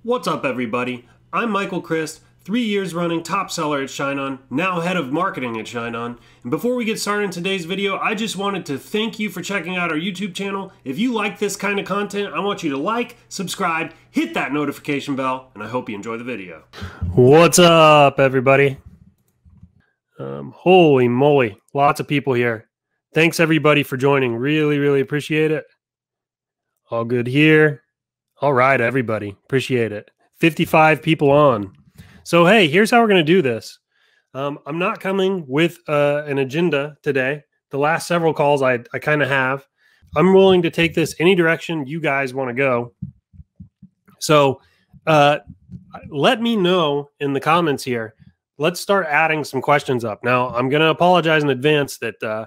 What's up, everybody? I'm Michael Christ, 3 years running top seller at ShineOn, now head of marketing at ShineOn. And before we get started in today's video, I just wanted to thank you for checking out our YouTube channel. If you like this kind of content, I want you to like, subscribe, hit that notification bell, and I hope you enjoy the video. What's up, everybody? Holy moly, lots of people here. Thanks, everybody, for joining. Really appreciate it. All good here. All right, everybody. Appreciate it. 55 people on. So, hey, here's how we're going to do this. I'm not coming with an agenda today. The last several calls I kind of have. I'm willing to take this any direction you guys want to go. So let me know in the comments here. Let's start adding some questions up. Now, I'm going to apologize in advance that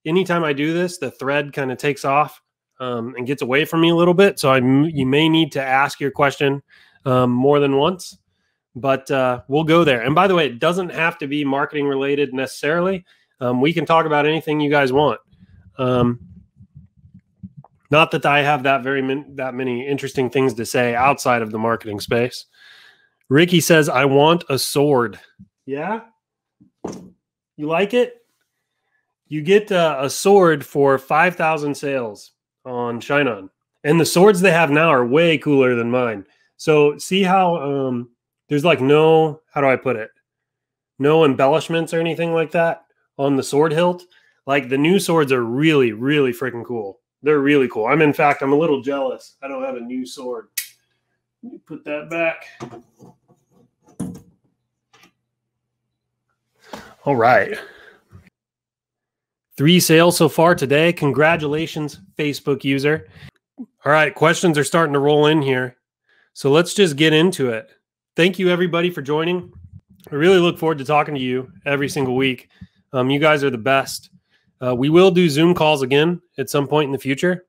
anytime I do this, the thread kind of takes off and gets away from me a little bit. So you may need to ask your question more than once, but we'll go there. And by the way, it doesn't have to be marketing related necessarily. We can talk about anything you guys want. Not that I have that many interesting things to say outside of the marketing space. Ricky says, I want a sword. Yeah? You like it? You get a sword for 5,000 sales on ShineOn. And the swords they have now are way cooler than mine. So see how there's like no, how do I put it? No embellishments or anything like that on the sword hilt. Like the new swords are really freaking cool. They're really cool. In fact, I'm a little jealous. I don't have a new sword. Let me put that back. All right. 3 sales so far today. Congratulations, Facebook user. All right, questions are starting to roll in here. So let's just get into it. Thank you, everybody, for joining. I really look forward to talking to you every single week. You guys are the best. We will do Zoom calls again at some point in the future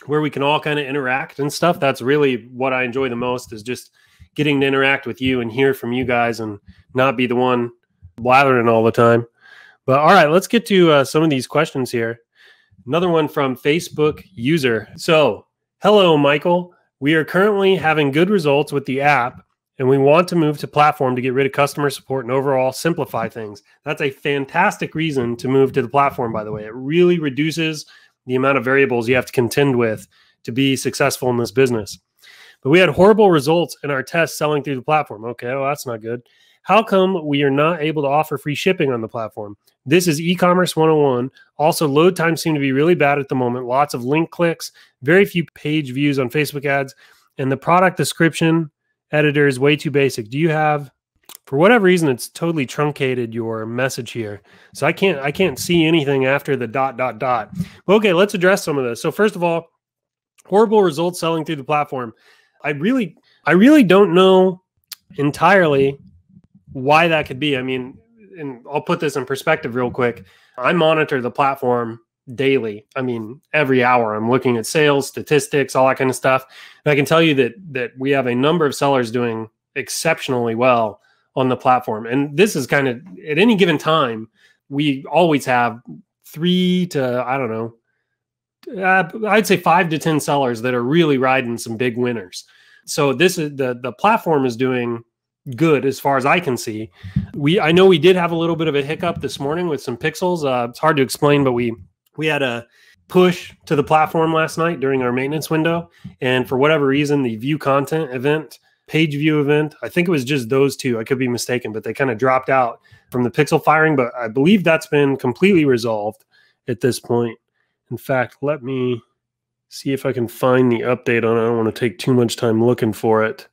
where we can all kind of interact and stuff. That's really what I enjoy the most, is just getting to interact with you and hear from you guys and not be the one blathering all the time. But all right, let's get to some of these questions here. Another one from Facebook user. So, hello, Michael. We are currently having good results with the app, and we want to move to platform to get rid of customer support and overall simplify things. That's a fantastic reason to move to the platform, by the way. It really reduces the amount of variables you have to contend with to be successful in this business. But we had horrible results in our tests selling through the platform. Okay, well, that's not good. How come we are not able to offer free shipping on the platform? This is e-commerce 101. Also, load times seem to be really bad at the moment. Lots of link clicks, very few page views on Facebook ads, and the product description editor is way too basic. Do you have, for whatever reason, it's totally truncated your message here. So I can't see anything after the ... Okay, let's address some of this. So first of all, horrible results selling through the platform. I really don't know entirely why that could be. I mean, and I'll put this in perspective real quick. I monitor the platform daily. I mean, every hour I'm looking at sales, statistics, all that kind of stuff. And I can tell you that we have a number of sellers doing exceptionally well on the platform. And this is kind of, at any given time, we always have 3 to, I don't know, I'd say 5 to 10 sellers that are really riding some big winners. So this is the platform is doing good as far as I can see. I know we did have a little bit of a hiccup this morning with some pixels. It's hard to explain, but we had a push to the platform last night during our maintenance window. And for whatever reason, the view content event, page view event, I think it was just those two. I could be mistaken, but they kind of dropped out from the pixel firing. But I believe that's been completely resolved at this point. In fact, let me see if I can find the update on it. I don't want to take too much time looking for it.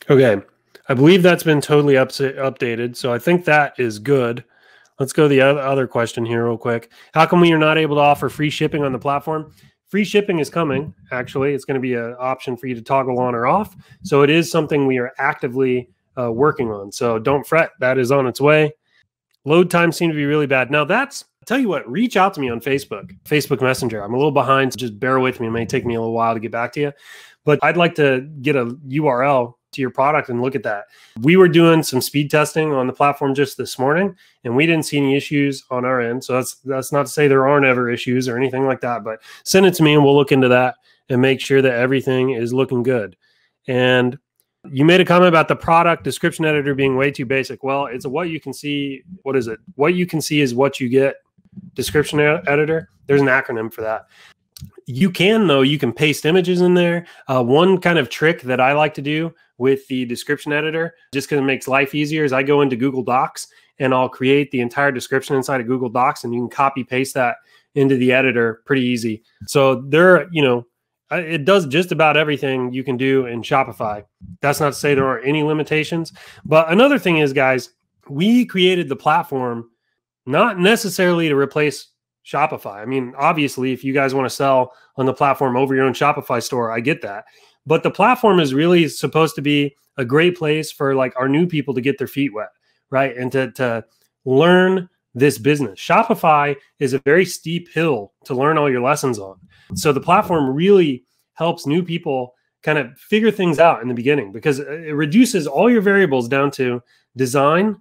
Okay. I believe that's been totally updated. So I think that is good. Let's go to the other question here real quick. How come we are not able to offer free shipping on the platform? Free shipping is coming, actually. It's going to be an option for you to toggle on or off. So it is something we are actively working on. So don't fret. That is on its way. Load times seem to be really bad. Now I'll tell you what, reach out to me on Facebook Messenger. I'm a little behind, so just bear with me. It may take me a little while to get back to you. But I'd like to get a URL to your product and look at that. We were doing some speed testing on the platform just this morning, and we didn't see any issues on our end. So that's not to say there aren't ever issues or anything like that, but send it to me and we'll look into that and make sure that everything is looking good. And You made a comment about the product description editor being way too basic. Well, it's a what you can see. What is it? What you can see is what you get description editor. There's an acronym for that. You can paste images in there. One kind of trick that I like to do with the description editor, just because it makes life easier, is I go into Google Docs and I'll create the entire description inside of Google Docs, and you can copy paste that into the editor pretty easy. So it does just about everything you can do in Shopify. That's not to say there aren't any limitations. But another thing is, guys, we created the platform not necessarily to replace Shopify. I mean, obviously, if you guys want to sell on the platform over your own Shopify store, I get that. But the platform is really supposed to be a great place for like our new people to get their feet wet, right? And to learn this business. Shopify is a very steep hill to learn all your lessons on. So the platform really helps new people kind of figure things out in the beginning, because it reduces all your variables down to design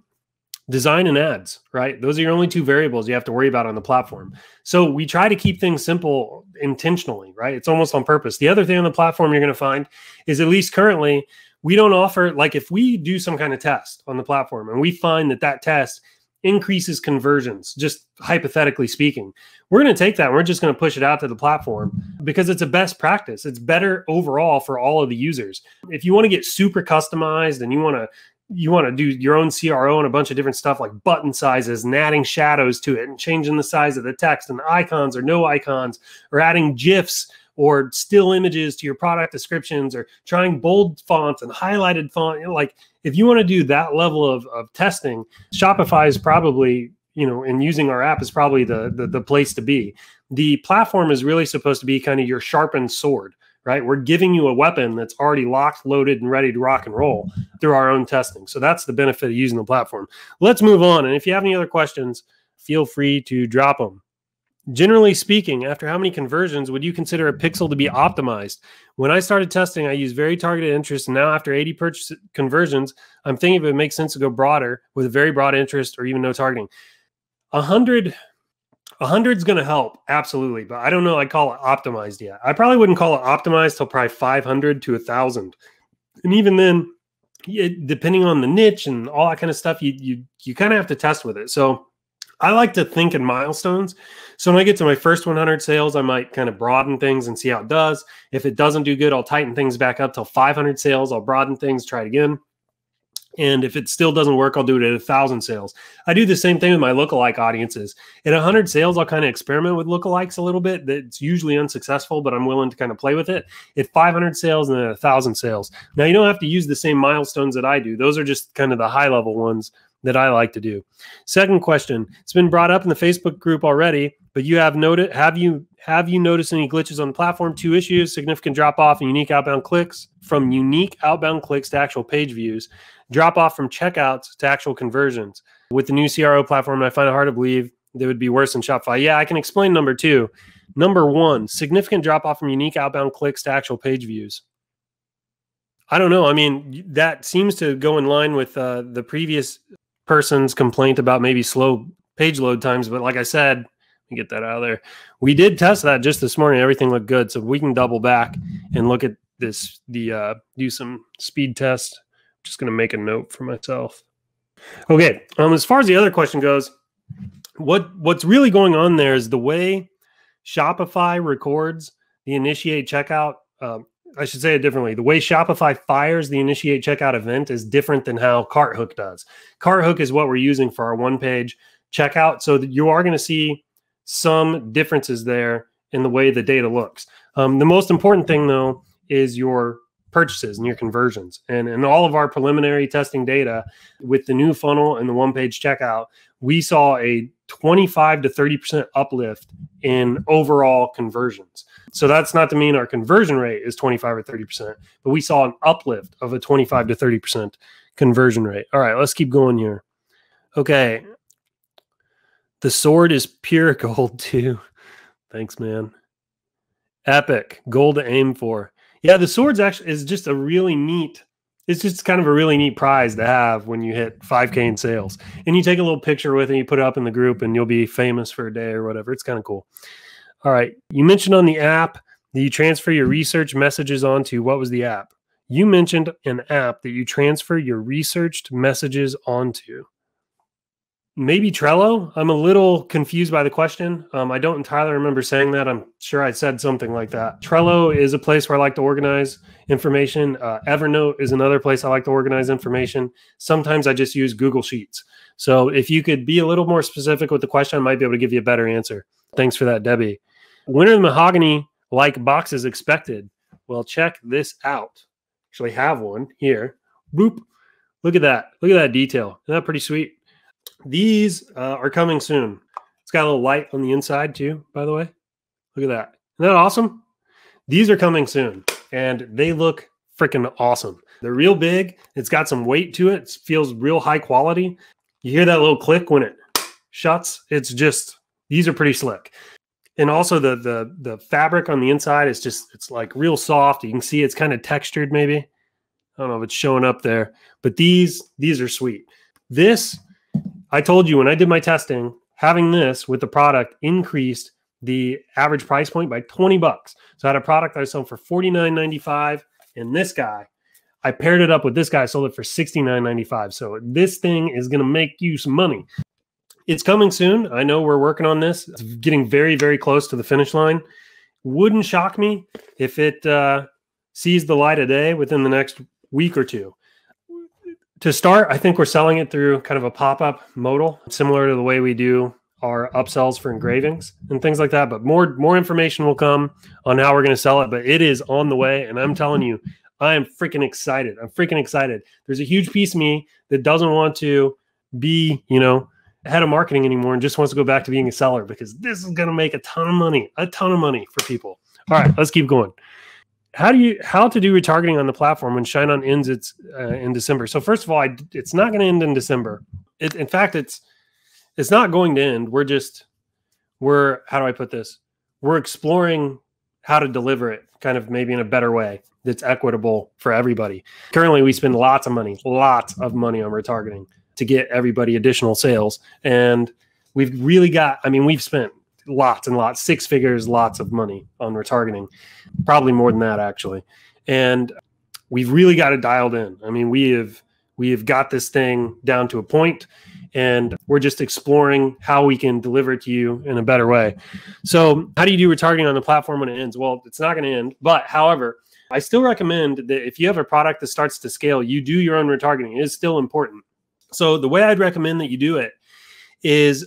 and ads, right? Those are your only two variables you have to worry about on the platform. So we try to keep things simple intentionally, right? It's almost on purpose. The other thing on the platform you're going to find is, at least currently, we don't offer, like if we do some kind of test on the platform and we find that test increases conversions, just hypothetically speaking, we're going to take that and we're just going to push it out to the platform, because it's a best practice. It's better overall for all of the users. If you want to get super customized and you want to do your own CRO and a bunch of different stuff like button sizes and adding shadows to it and changing the size of the text and icons or no icons, or adding GIFs or still images to your product descriptions, or trying bold fonts and highlighted font, like if you want to do that level of testing, Shopify is probably, and using our app is probably the place to be. The platform is really supposed to be kind of your sharpened sword, right? We're giving you a weapon that's already locked, loaded, and ready to rock and roll through our own testing. So that's the benefit of using the platform. Let's move on. And if you have any other questions, feel free to drop them. Generally speaking, after how many conversions would you consider a pixel to be optimized? When I started testing, I used very targeted interest. And now after 80 purchase conversions, I'm thinking if it makes sense to go broader with a very broad interest or even no targeting. 100 is going to help. Absolutely. But I don't know. I'd call it optimized yet. I probably wouldn't call it optimized till probably 500 to 1,000. And even then, depending on the niche and all that kind of stuff, you kind of have to test with it. So I like to think in milestones. So when I get to my first 100 sales, I might kind of broaden things and see how it does. If it doesn't do good, I'll tighten things back up till 500 sales. I'll broaden things, try it again. And if it still doesn't work, I'll do it at 1,000 sales. I do the same thing with my lookalike audiences. At 100 sales, I'll kind of experiment with lookalikes a little bit. That's usually unsuccessful, but I'm willing to kind of play with it. At 500 sales and then at 1,000 sales. Now, you don't have to use the same milestones that I do. Those are just kind of the high-level ones that I like to do. Second question, it's been brought up in the Facebook group already, but you have noted, have you noticed any glitches on the platform? 2 issues: significant drop off in unique outbound clicks, from unique outbound clicks to actual page views, drop off from checkouts to actual conversions. With the new CRO platform, I find it hard to believe they would be worse than Shopify. Yeah, I can explain number 2. Number 1, significant drop off from unique outbound clicks to actual page views. I don't know. I mean, that seems to go in line with the previous person's complaint about maybe slow page load times. But like I said, let me get that out of there. We did test that just this morning. Everything looked good. So we can double back and look at this, do some speed test. I'm just going to make a note for myself. Okay. As far as the other question goes, what's really going on there is the way Shopify records the initiate checkout. I should say it differently. The way Shopify fires the initiate checkout event is different than how CartHook does. CartHook is what we're using for our one-page checkout, so that you are going to see some differences there in the way the data looks. The most important thing, though, is your purchases and your conversions. And in all of our preliminary testing data with the new funnel and the one-page checkout, we saw a 25 to 30% uplift in overall conversions. So that's not to mean our conversion rate is 25 or 30%, but we saw an uplift of a 25 to 30% conversion rate. All right, let's keep going here. Okay. The sword is pure gold too. Thanks, man. Epic. Gold to aim for. Yeah, the sword's actually is just a really neat, it's just kind of a really neat prize to have when you hit 5K in sales. And you take a little picture with it, you put it up in the group, and you'll be famous for a day or whatever. It's kind of cool. All right. You mentioned on the app that you transfer your research messages onto. What was the app? You mentioned an app that you transfer your researched messages onto. Maybe Trello? I'm a little confused by the question. I don't entirely remember saying that. I'm sure I said something like that. Trello is a place where I like to organize information. Evernote is another place I like to organize information. Sometimes I just use Google Sheets. So if you could be a little more specific with the question, I might be able to give you a better answer. Thanks for that, Debbie. When are the mahogany-like boxes expected? Well, check this out. Actually have one here. Boop. Look at that. Look at that detail. Isn't that pretty sweet? These are coming soon. It's got a little light on the inside too, by the way. Look at that. Isn't that awesome? These are coming soon, and they look freaking awesome. They're real big. It's got some weight to it. It feels real high quality. You hear that little click when it shuts. It's just, these are pretty slick. And also the fabric on the inside is just, it's like real soft. You can see it's kind of textured maybe. I don't know if it's showing up there, but these are sweet. This, I told you when I did my testing, having this with the product increased the average price point by 20 bucks. So I had a product I sold for $49.95, and this guy, I paired it up with this guy, sold it for $69.95. So this thing is going to make you some money. It's coming soon. I know we're working on this. It's getting very, very close to the finish line. Wouldn't shock me if it sees the light of day within the next week or two. To start, I think we're selling it through kind of a pop-up modal, similar to the way we do our upsells for engravings and things like that. But more information will come on how we're going to sell it. But it is on the way, and I'm telling you, I am freaking excited. I'm freaking excited. There's a huge piece of me that doesn't want to be, head of marketing anymore and just wants to go back to being a seller, because this is going to make a ton of money for people. All right, let's keep going. How to do retargeting on the platform when ShineOn ends in December? So first of all, it's not going to end in December. In fact, it's not going to end. How do I put this? We're exploring how to deliver it kind of maybe in a better way that's equitable for everybody. Currently, we spend lots of money on retargeting to get everybody additional sales. And we've spent lots and lots, six figures, lots of money on retargeting, probably more than that actually. And we've really got it dialed in. I mean, we have got this thing down to a point, and we're just exploring how we can deliver it to you in a better way. So how do you do retargeting on the platform when it ends? Well, it's not going to end, but however, I still recommend that if you have a product that starts to scale, you do your own retargeting. It is still important. So the way I'd recommend that you do it is,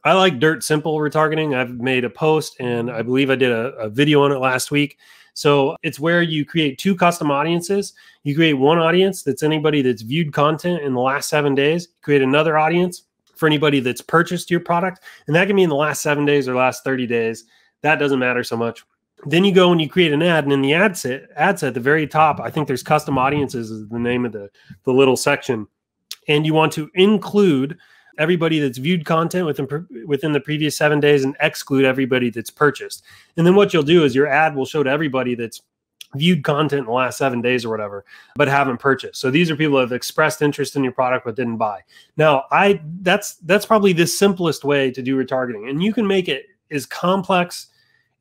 I like dirt simple retargeting. I've made a post, and I believe I did a video on it last week. So it's where you create two custom audiences. You create one audience that's anybody that's viewed content in the last 7 days. Create another audience for anybody that's purchased your product. And that can be in the last 7 days or last 30 days. That doesn't matter so much. Then you go and you create an ad, and in the ad set at the very top, I think there's custom audiences is the name of the little section. And you want to include everybody that's viewed content within the previous 7 days and exclude everybody that's purchased. And then what you'll do is your ad will show to everybody that's viewed content in the last 7 days or whatever, but haven't purchased. So these are people that have expressed interest in your product but didn't buy. Now, that's probably the simplest way to do retargeting. And you can make it as complex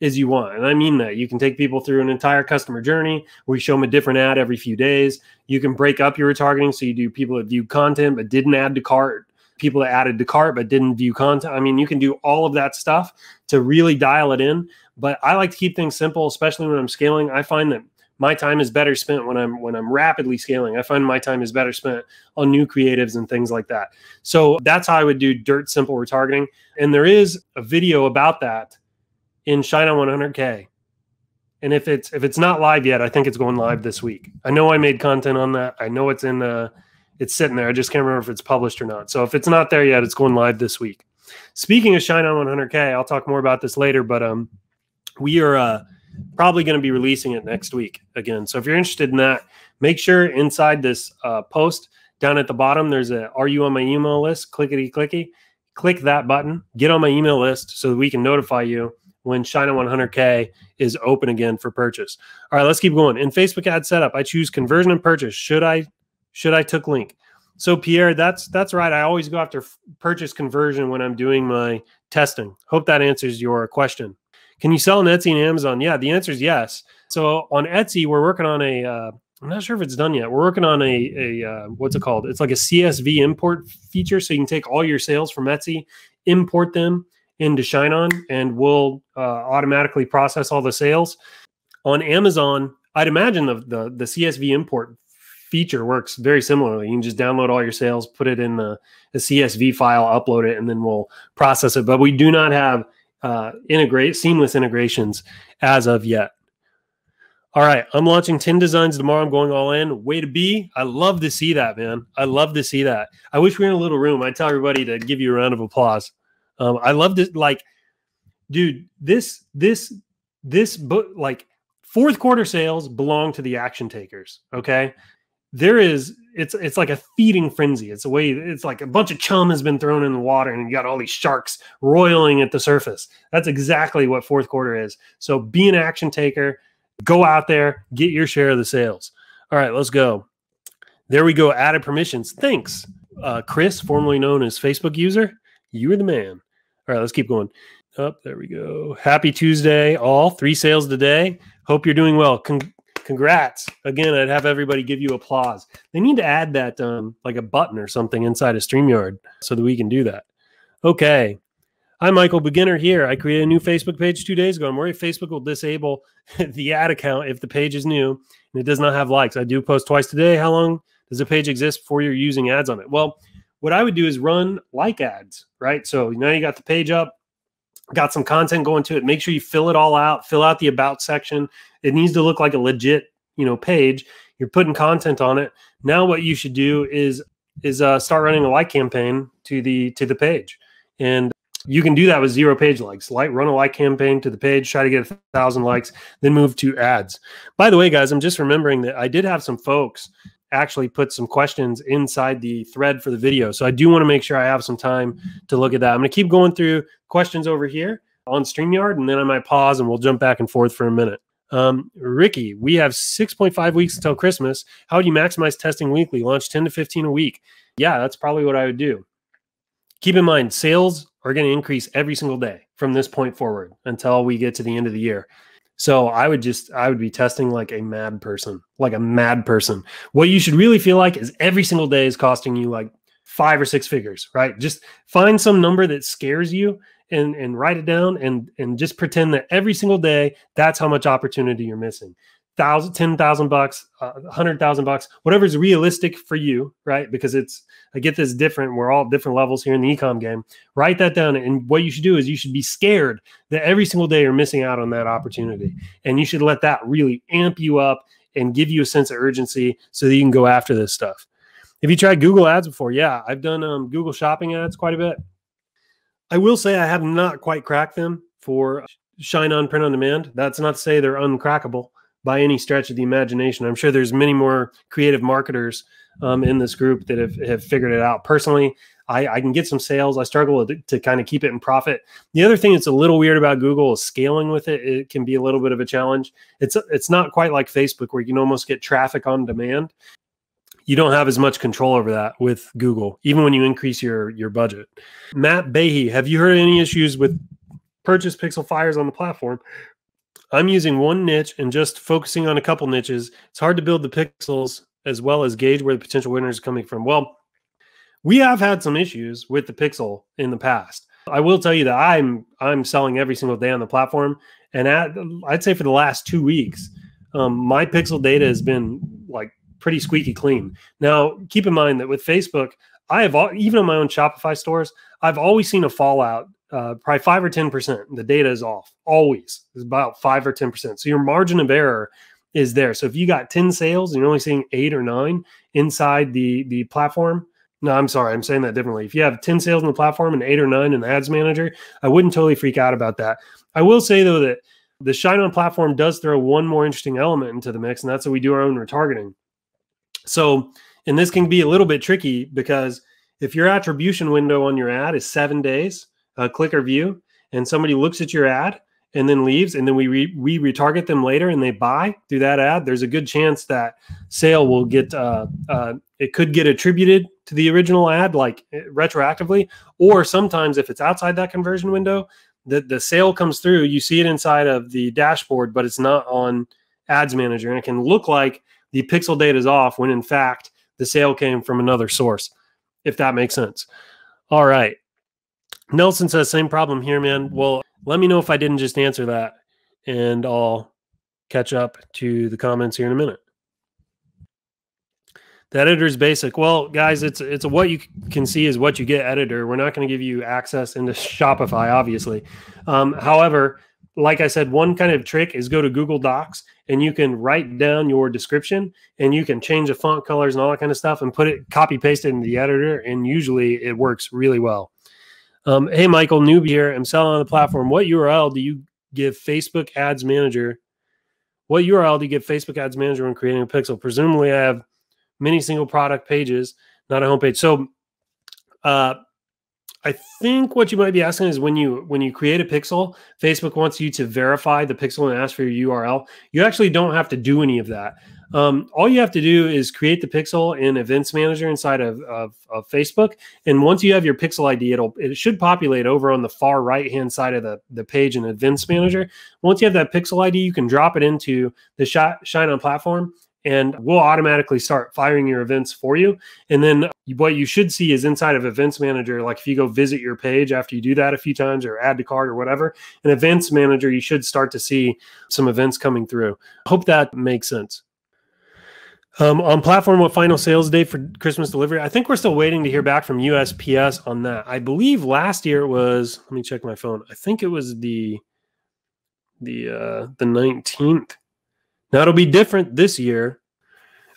as you want. And I mean that. You can take people through an entire customer journey where you show them a different ad every few days. You can break up your retargeting. So you do people that viewed content but didn't add to cart, people that added to cart but didn't view content. I mean, you can do all of that stuff to really dial it in. But I like to keep things simple, especially when I'm scaling. I find that my time is better spent when I'm rapidly scaling. I find my time is better spent on new creatives and things like that. So that's how I would do dirt simple retargeting. And there is a video about that in ShineOn 100K. And if it's not live yet, I think it's going live this week. I know I made content on that. I know it's it's sitting there. I just can't remember if it's published or not. So if it's not there yet, it's going live this week. Speaking of ShineOn 100K, I'll talk more about this later, but we are probably going to be releasing it next week again. So if you're interested in that, make sure inside this post down at the bottom, there's a "Are you on my email list?" Clickety-clicky. Click that button. Get on my email list so that we can notify you when ShineOn 100K is open again for purchase. All right, let's keep going. In Facebook ad setup, I choose conversion and purchase. Should I took link? So Pierre, that's right. I always go after purchase conversion when I'm doing my testing. Hope that answers your question. Can you sell on Etsy and Amazon? Yeah, the answer is yes. So on Etsy, we're working on I'm not sure if it's done yet. We're working on a what's it called? It's like a CSV import feature. So you can take all your sales from Etsy, import them into ShineOn, and we'll automatically process all the sales. On Amazon, I'd imagine the CSV import feature works very similarly. You can just download all your sales, put it in a CSV file, upload it, and then we'll process it. But we do not have seamless integrations as of yet. All right, I'm launching 10 designs tomorrow. I'm going all in. Way to be. I love to see that, man. I love to see that. I wish we were in a little room. I tell everybody to give you a round of applause. I love this. Like, dude, this book, like, fourth quarter sales belong to the action takers. Okay, it's like a feeding frenzy. It's like a bunch of chum has been thrown in the water, and you got all these sharks roiling at the surface. That's exactly what fourth quarter is. So be an action taker. Go out there, get your share of the sales. All right, let's go. There we go. Added permissions. Thanks, Chris, formerly known as Facebook user. You were the man. All right, let's keep going. Up there we go. Happy Tuesday, all. 3 sales today. Hope you're doing well. Congrats. Again, I'd have everybody give you applause. They need to add that like a button or something inside of StreamYard so that we can do that. Okay. Hi, Michael, beginner here. I created a new Facebook page 2 days ago. I'm worried Facebook will disable the ad account if the page is new and it does not have likes. I do post twice today. How long does a page exist before you're using ads on it? Well, what I would do is run like ads, right? So now you got the page up, got some content going to it. Make sure you fill it all out, fill out the about section. It needs to look like a legit, page. You're putting content on it. Now what you should do is start running a like campaign to the page. And you can do that with 0 page likes. Run a like campaign to the page, try to get 1,000 likes, then move to ads. By the way, guys, I'm just remembering that I did have some folks actually put some questions inside the thread for the video. So I do want to make sure I have some time to look at that. I'm going to keep going through questions over here on StreamYard, and then I might pause and we'll jump back and forth for a minute. Ricky, we have 6.5 weeks until Christmas. How would you maximize testing weekly? Launch 10 to 15 a week. Yeah, that's probably what I would do. Keep in mind, sales are going to increase every single day from this point forward until we get to the end of the year. So I would be testing like a mad person, What you should really feel like is every single day is costing you like 5 or 6 figures, right? Just find some number that scares you and write it down and just pretend that every single day, that's how much opportunity you're missing. $10,000, $100,000, whatever is realistic for you, right? Because I get this different. We're all different levels here in the ecom game. Write that down. And what you should do is you should be scared that every single day you're missing out on that opportunity. And you should let that really amp you up and give you a sense of urgency so that you can go after this stuff. Have you tried Google ads before? Yeah, I've done Google shopping ads quite a bit. I will say I have not quite cracked them for ShineOn print on demand. That's not to say they're uncrackable by any stretch of the imagination. I'm sure there's many more creative marketers in this group that have figured it out. Personally, I can get some sales. I struggle to kind of keep it in profit. The other thing that's a little weird about Google is scaling with it. It can be a little bit of a challenge. It's not quite like Facebook where you can almost get traffic on demand. You don't have as much control over that with Google, even when you increase your budget. Matt Behe, have you heard any issues with purchase pixel fires on the platform? I'm using one niche and just focusing on a couple niches. It's hard to build the pixels as well as gauge where the potential winners are coming from. Well, we have had some issues with the pixel in the past. I will tell you that I'm selling every single day on the platform, and I'd say for the last 2 weeks, my pixel data has been like pretty squeaky clean. Now, keep in mind that with Facebook, even on my own Shopify stores, I've always seen a fallout. Probably 5 or 10%. The data is off. Always. It's about 5 or 10%. So your margin of error is there. So if you got 10 sales and you're only seeing 8 or 9 inside the platform, no, I'm sorry, I'm saying that differently. If you have 10 sales in the platform and 8 or 9 in the ads manager, I wouldn't totally freak out about that. I will say though that the ShineOn platform does throw one more interesting element into the mix, and that's that we do our own retargeting. So, and this can be a little bit tricky because if your attribution window on your ad is 7 days, click or view, and somebody looks at your ad and then leaves, and then we retarget them later and they buy through that ad, there's a good chance that sale will get, it could get attributed to the original ad, like retroactively, or sometimes if it's outside that conversion window, the sale comes through, you see it inside of the dashboard, but it's not on Ads Manager, and it can look like the pixel date is off when in fact the sale came from another source, if that makes sense. All right. Nelson says, same problem here, man. Well, let me know if I didn't just answer that, and I'll catch up to the comments here in a minute. The editor's basic. Well, guys, it's a what you can see is what you get editor. We're not going to give you access into Shopify, obviously. However, like I said, one kind of trick is go to Google Docs and you can write down your description and you can change the font colors and all that kind of stuff and put it, copy paste it in the editor, and usually it works really well. Hey, Michael, newbie here. I'm selling on the platform. What URL do you give Facebook Ads Manager? What URL do you give Facebook Ads Manager when creating a pixel? Presumably I have many single product pages, not a homepage. So I think what you might be asking is when you create a pixel, Facebook wants you to verify the pixel and ask for your URL. You actually don't have to do any of that. All you have to do is create the pixel in Events Manager inside of Facebook. And once you have your pixel ID, it should populate over on the far right-hand side of the page in Events Manager. Once you have that pixel ID, you can drop it into the ShineOn platform, and we'll automatically start firing your events for you. And then what you should see is inside of Events Manager, like if you go visit your page after you do that a few times or add to cart or whatever, in Events Manager, you should start to see some events coming through. Hope that makes sense. On platform, what final sales day for Christmas delivery? I think we're still waiting to hear back from USPS on that. I believe last year it was, let me check my phone. I think it was the 19th. Now it'll be different this year.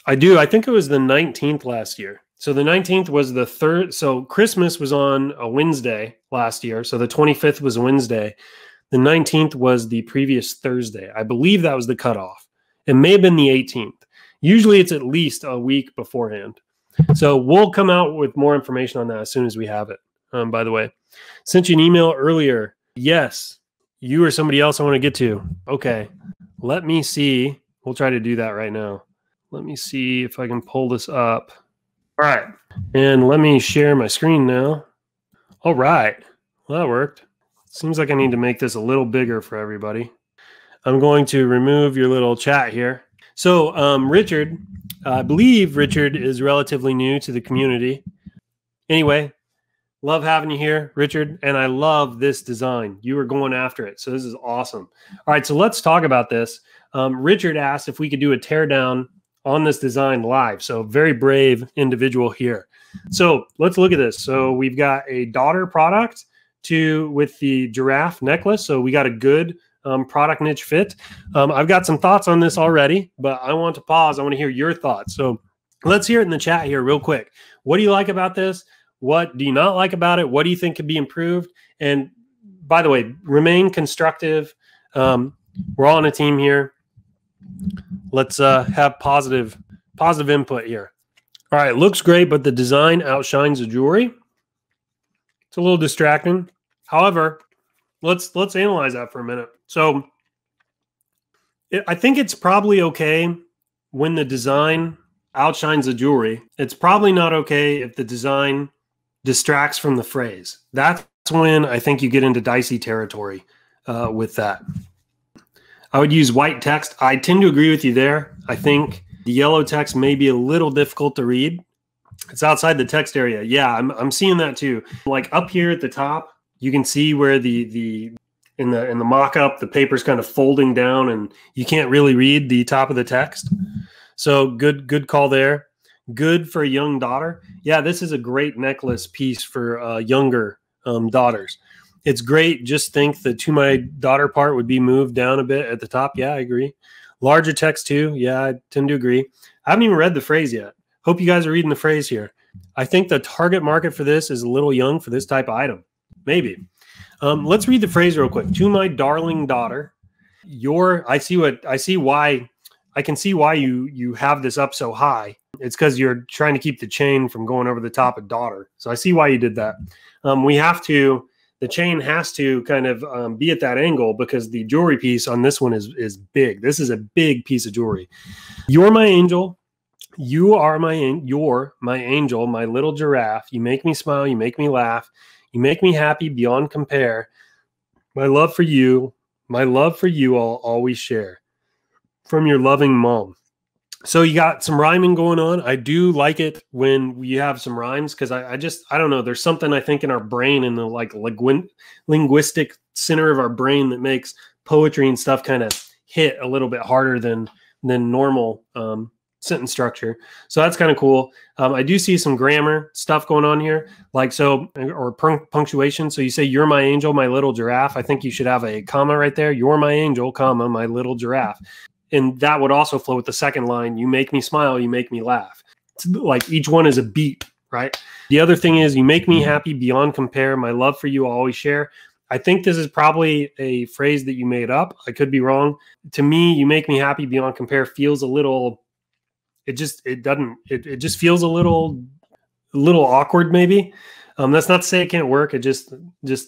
I think it was the 19th last year. So the 19th was the third. So Christmas was on a Wednesday last year. So the 25th was a Wednesday. The 19th was the previous Thursday. I believe that was the cutoff. It may have been the 18th. Usually it's at least a week beforehand. So we'll come out with more information on that as soon as we have it. By the way, sent you an email earlier. Yes, you or somebody else I want to get to. Okay, let me see. We'll try to do that right now. Let me see if I can pull this up. All right. And let me share my screen now. All right. Well, that worked. Seems like I need to make this a little bigger for everybody. I'm going to remove your little chat here. So Richard, I believe Richard is relatively new to the community. Anyway, love having you here, Richard. And I love this design. You were going after it. So this is awesome. All right. So let's talk about this. Richard asked if we could do a teardown on this design live. So very brave individual here. So let's look at this. So we've got a daughter product with the giraffe necklace. So we got a good product niche fit. I've got some thoughts on this already, but I want to pause. I want to hear your thoughts. So let's hear it in the chat here real quick. What do you like about this? What do you not like about it? What do you think could be improved? And by the way, remain constructive. We're all on a team here. Let's have positive input here. All right, looks great, but the design outshines the jewelry. It's a little distracting. However, let's analyze that for a minute. So I think it's probably okay when the design outshines the jewelry. It's probably not okay if the design distracts from the phrase. That's when I think you get into dicey territory with that. I would use white text. I tend to agree with you there. I think the yellow text may be a little difficult to read. It's outside the text area. Yeah, I'm seeing that too. Like up here at the top, you can see where in the mock-up, the paper's kind of folding down and you can't really read the top of the text. So good call there. Good for a young daughter. Yeah, this is a great necklace piece for younger daughters. It's great. Just think the to my daughter part would be moved down a bit at the top. Yeah, I agree. Larger text too. Yeah, I tend to agree. I haven't even read the phrase yet. Hope you guys are reading the phrase here. I think the target market for this is a little young for this type of item. Maybe. Let's read the phrase real quick. To my darling daughter, I can see why you have this up so high. It's because you're trying to keep the chain from going over the top of daughter. So I see why you did that. The chain has to kind of be at that angle because the jewelry piece on this one is big. This is a big piece of jewelry. You're my angel. You're my angel, my little giraffe. You make me smile. You make me laugh. You make me happy beyond compare. My love for you I'll always share. From your loving mom. So you got some rhyming going on. I do like it when you have some rhymes because I don't know. There's something I think in our brain, in the like linguistic center of our brain, that makes poetry and stuff kind of hit a little bit harder than normal sentence structure. So that's kind of cool. I do see some grammar stuff going on here, like so, or punctuation. So you say, "You're my angel, my little giraffe." I think you should have a comma right there. "You're my angel, comma, my little giraffe." And that would also flow with the second line. "You make me smile, you make me laugh." It's like each one is a beat, right? The other thing is, "You make me happy beyond compare. My love for you I'll always share." I think this is probably a phrase that you made up. I could be wrong. To me, "You make me happy beyond compare" feels a little, it just feels a little awkward maybe. That's not to say it can't work. It just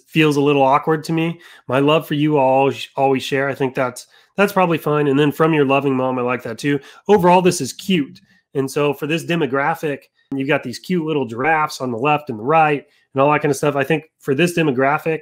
feels a little awkward to me. "My love for you I'll always share." I think that's probably fine. And then "From your loving mom," I like that too. Overall, this is cute. And so for this demographic, you've got these cute little giraffes on the left and the right and all that kind of stuff. I think for this demographic,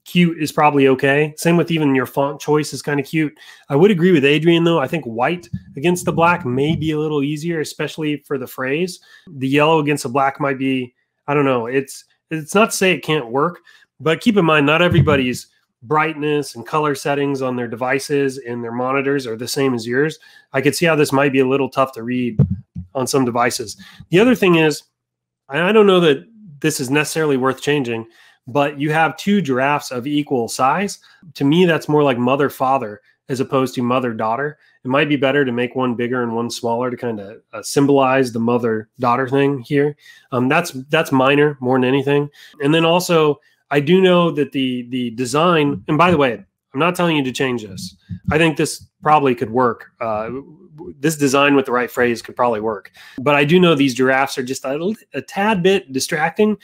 cute is probably okay. Same with even your font choice is kind of cute. I would agree with Adrian though. I think white against the black may be a little easier, especially for the phrase. The yellow against the black might be, I don't know. It's not to say it can't work, but keep in mind, not everybody's brightness and color settings on their devices and their monitors are the same as yours. I could see how this might be a little tough to read on some devices. The other thing is, I don't know that this is necessarily worth changing, but you have two giraffes of equal size. To me, that's more like mother-father as opposed to mother-daughter. It might be better to make one bigger and one smaller to kind of symbolize the mother-daughter thing here. That's minor more than anything. And then also, I do know that the design, and by the way, I'm not telling you to change this. I think this probably could work. This design with the right phrase could probably work. But I do know these giraffes are just a tad bit distracting.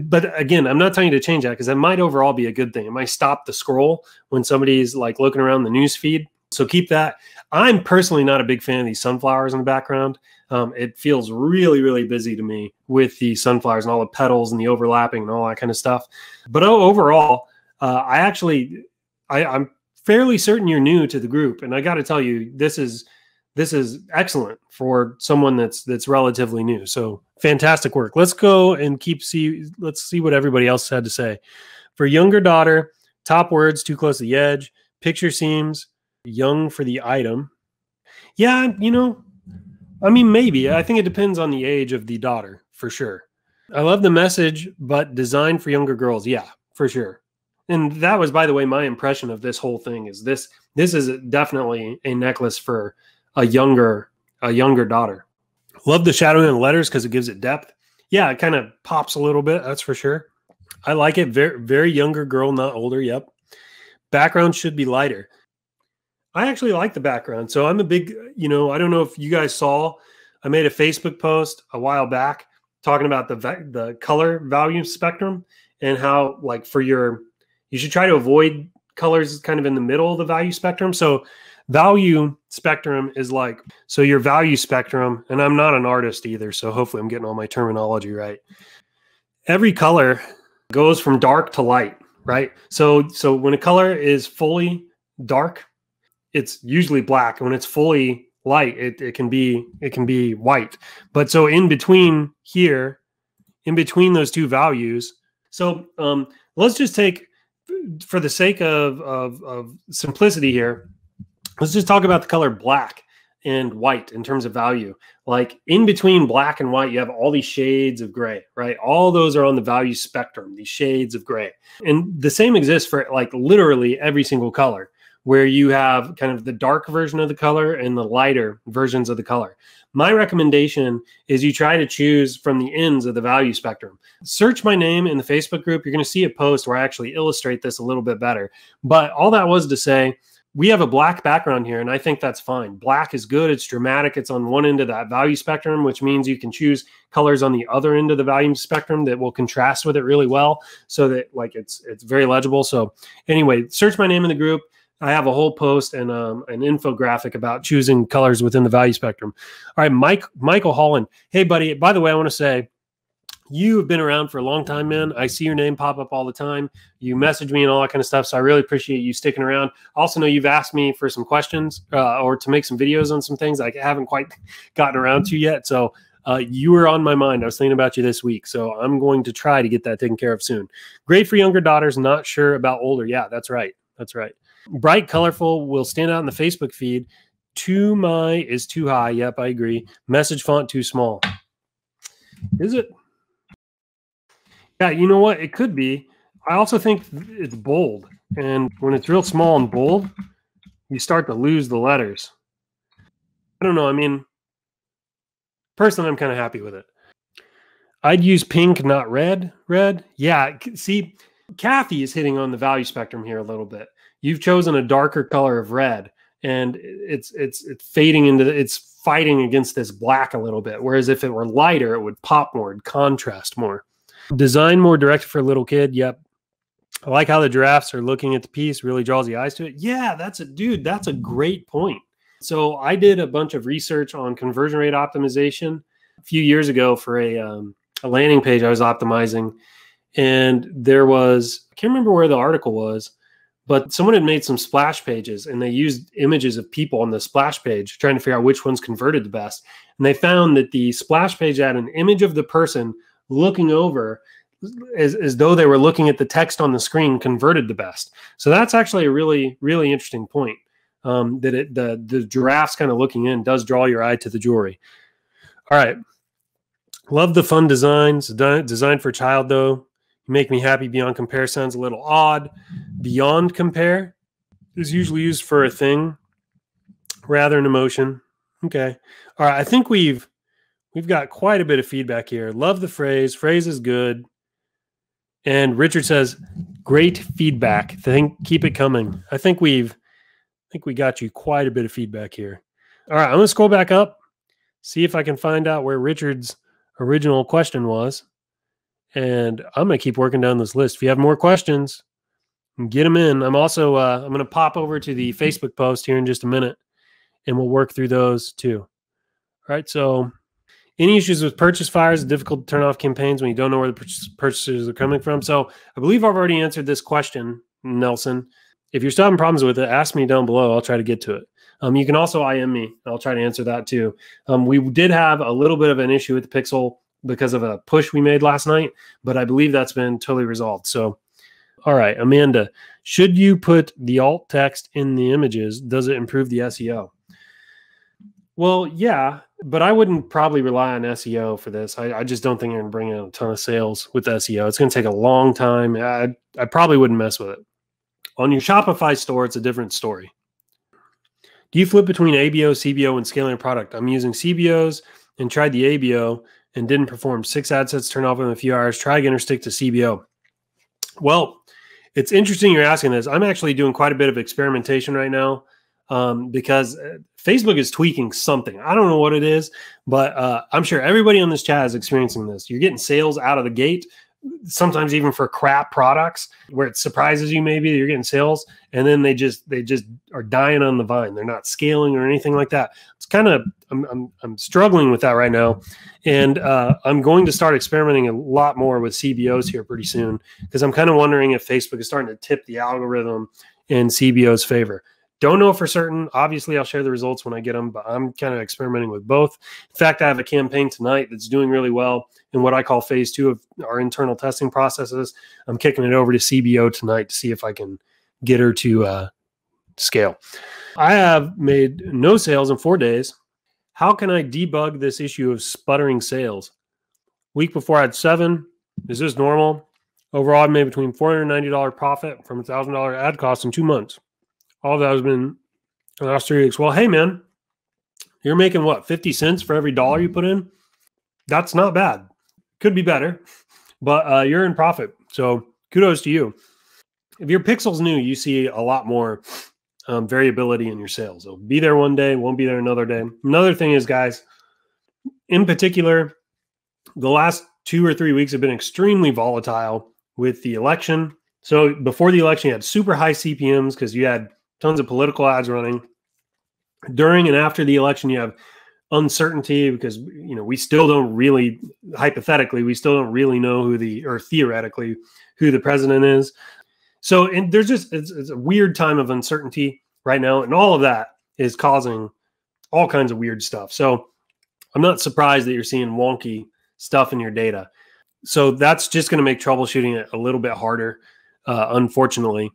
But again, I'm not telling you to change that because that might overall be a good thing. It might stop the scroll when somebody's like looking around the news feed. So keep that. I'm personally not a big fan of these sunflowers in the background. It feels really, really busy to me with the sunflowers and all the petals and the overlapping and all that kind of stuff. But overall, I'm fairly certain you're new to the group. And I got to tell you, this is excellent for someone that's relatively new. So fantastic work. Let's go and let's see what everybody else had to say. For younger daughter, top words too close to the edge. Picture seems young for the item. Yeah, I mean, maybe. I think it depends on the age of the daughter, for sure. I love the message, but designed for younger girls. Yeah, for sure. And that was, by the way, my impression of this whole thing is this is definitely a necklace for a younger daughter. Love the shadowing on the letters because it gives it depth. Yeah, it kind of pops a little bit. That's for sure. I like it. Very, very younger girl, not older. Yep. Background should be lighter. I actually like the background. So I'm a big, I don't know if you guys saw, I made a Facebook post a while back talking about the color value spectrum and how like you should try to avoid colors kind of in the middle of the value spectrum. So value spectrum is like, so your value spectrum, and I'm not an artist either, so hopefully I'm getting all my terminology right. Every color goes from dark to light, right? So when a color is fully dark, it's usually black. When it's fully light, it can be white. But so in between those two values, so let's just take, for the sake of simplicity here, let's just talk about the color black and white in terms of value. Like in between black and white, you have all these shades of gray, right? All those are on the value spectrum, these shades of gray. And the same exists for like literally every single color, where you have kind of the dark version of the color and the lighter versions of the color. My recommendation is you try to choose from the ends of the value spectrum. Search my name in the Facebook group. You're going to see a post where I actually illustrate this a little bit better. But all that was to say, we have a black background here, and I think that's fine. Black is good. It's dramatic. It's on one end of that value spectrum, which means you can choose colors on the other end of the value spectrum that will contrast with it really well so that like it's very legible. So anyway, search my name in the group. I have a whole post and an infographic about choosing colors within the value spectrum. All right, Michael Holland. Hey, buddy. By the way, I want to say You have been around for a long time, man. I see your name pop up all the time. You message me and all that kind of stuff. So I really appreciate you sticking around. I also know you've asked me for some questions or to make some videos on some things I haven't quite gotten around to yet. So you were on my mind. I was thinking about you this week. So I'm going to try to get that taken care of soon. Great for younger daughters, not sure about older. Yeah, that's right. That's right. Bright, colorful will stand out in the Facebook feed. To my is too high. Yep, I agree. Message font too small. Is it? Yeah, you know what? It could be. I also think it's bold. And when it's real small and bold, you start to lose the letters. I don't know. I mean, personally, I'm kind of happy with it. I'd use pink, not red. Red. Yeah. See, Kathy is hitting on the value spectrum here a little bit. You've chosen a darker color of red, and it's fading into it's fighting against this black a little bit. Whereas if it were lighter, it would pop more and contrast more. Design more directed for a little kid. Yep. I like how the giraffes are looking at the piece, really draws the eyes to it. Yeah, that's a great point. So I did a bunch of research on conversion rate optimization a few years ago for a landing page I was optimizing. And there was, I can't remember where the article was, but someone had made some splash pages and they used images of people on the splash page trying to figure out which ones converted the best. And they found that the splash page had an image of the person looking over as though they were looking at the text on the screen converted the best. So that's actually a really, really interesting point. That the giraffes kind of looking in does draw your eye to the jewelry. All right. Love the fun designs. Designed for a child, though. You make me happy. Beyond compare sounds a little odd. Beyond compare is usually used for a thing rather than emotion. Okay. All right. I think we've got quite a bit of feedback here. Love the phrase. Phrase is good. And Richard says, great feedback. Keep it coming. I think we got you quite a bit of feedback here. All right, I'm going to scroll back up, see if I can find out where Richard's original question was. And I'm going to keep working down this list. If you have more questions, get them in. I'm also I'm going to pop over to the Facebook post here in just a minute, and we'll work through those too. All right, so any issues with purchase fires, difficult to turn off campaigns when you don't know where the purchasers are coming from. So I believe I've already answered this question, Nelson. If you're still having problems with it, ask me down below. I'll try to get to it. You can also IM me. I'll try to answer that too. We did have a little bit of an issue with the Pixel because of a push we made last night, but I believe that's been totally resolved. So, all right, Amanda, should you put the alt text in the images? Does it improve the SEO? Well, yeah, but I wouldn't probably rely on SEO for this. I just don't think you're going to bring in a ton of sales with SEO. It's going to take a long time. I probably wouldn't mess with it. On your Shopify store, it's a different story. Do you flip between ABO, CBO, and scaling a product? I'm using CBOs and tried the ABO and didn't perform. 6 ad sets, turn off in a few hours. Try again or stick to CBO. Well, it's interesting you're asking this. I'm actually doing quite a bit of experimentation right now because Facebook is tweaking something. I don't know what it is, but I'm sure everybody on this chat is experiencing this. You're getting sales out of the gate, sometimes even for crap products where it surprises you maybe that you're getting sales, and then they just are dying on the vine. They're not scaling or anything like that. It's kind of I'm struggling with that right now, and I'm going to start experimenting a lot more with CBOs here pretty soon because I'm kind of wondering if Facebook is starting to tip the algorithm in CBO's favor. Don't know for certain. Obviously, I'll share the results when I get them, but I'm kind of experimenting with both. In fact, I have a campaign tonight that's doing really well in what I call phase 2 of our internal testing processes. I'm kicking it over to CBO tonight to see if I can get her to scale. I have made no sales in 4 days. How can I debug this issue of sputtering sales? Week before I had 7. Is this normal? Overall, I made between $490 profit from $1,000 ad cost in 2 months. All of that has been in the last 3 weeks. Well, hey, man, you're making what, 50 cents for every dollar you put in? That's not bad. Could be better, but you're in profit. So kudos to you. If your pixel's new, you see a lot more variability in your sales. It'll be there one day, won't be there another day. Another thing is, guys, in particular, the last 2 or 3 weeks have been extremely volatile with the election. So before the election, you had super high CPMs because you had tons of political ads running. During and after the election, you have uncertainty because, you know, we still don't really, hypothetically, we still don't really know or theoretically who the president is. So, and there's just, it's a weird time of uncertainty right now. And all of that is causing all kinds of weird stuff. So I'm not surprised that you're seeing wonky stuff in your data. So that's just going to make troubleshooting it a little bit harder. Unfortunately,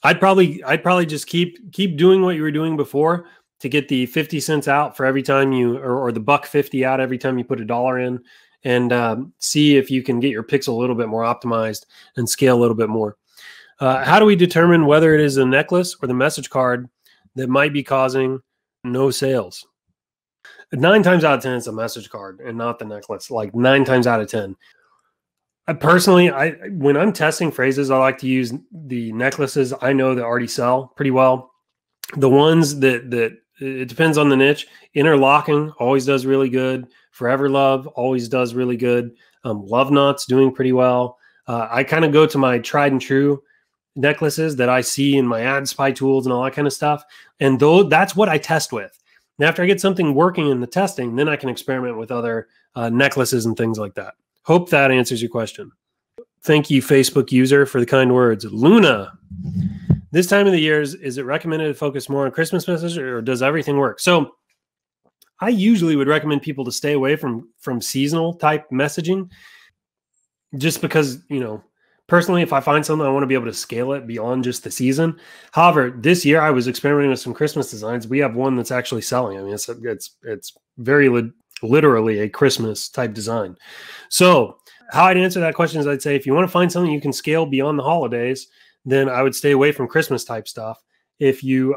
I'd probably just keep doing what you were doing before to get the 50 cents out for every time you, or the $1.50 out every time you put $1 in, and see if you can get your pixel a little bit more optimized and scale a little bit more. How do we determine whether it is a necklace or the message card that might be causing no sales? 9 times out of 10, it's a message card and not the necklace. Like 9 times out of 10. Personally, when I'm testing phrases, I like to use the necklaces I know that already sell pretty well. The ones that it depends on the niche. Interlocking always does really good. Forever Love always does really good. Love Knots doing pretty well. I kind of go to my tried and true necklaces that I see in my ad spy tools and all that kind of stuff. And that's what I test with. And after I get something working in the testing, then I can experiment with other necklaces and things like that. Hope that answers your question. Thank you, Facebook user, for the kind words. Luna, this time of the year, is it recommended to focus more on Christmas messages, or does everything work? So I usually would recommend people to stay away from seasonal type messaging, just because, you know, personally, if I find something, I want to be able to scale it beyond just the season. However, this year I was experimenting with some Christmas designs. We have one that's actually selling. I mean, it's very literally a Christmas type design. So how I'd answer that question is I'd say, if you want to find something you can scale beyond the holidays, then I would stay away from Christmas type stuff. If you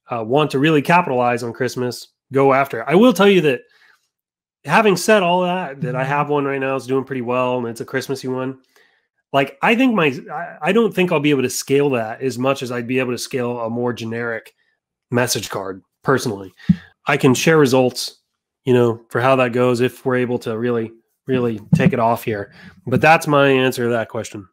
want to really capitalize on Christmas, go after it. I will tell you that, having said all that I have one right now, is doing pretty well, and it's a Christmassy one. Like, I don't think I'll be able to scale that as much as I'd be able to scale a more generic message card. Personally, I can share results, you know, for how that goes if we're able to really take it off here. But that's my answer to that question.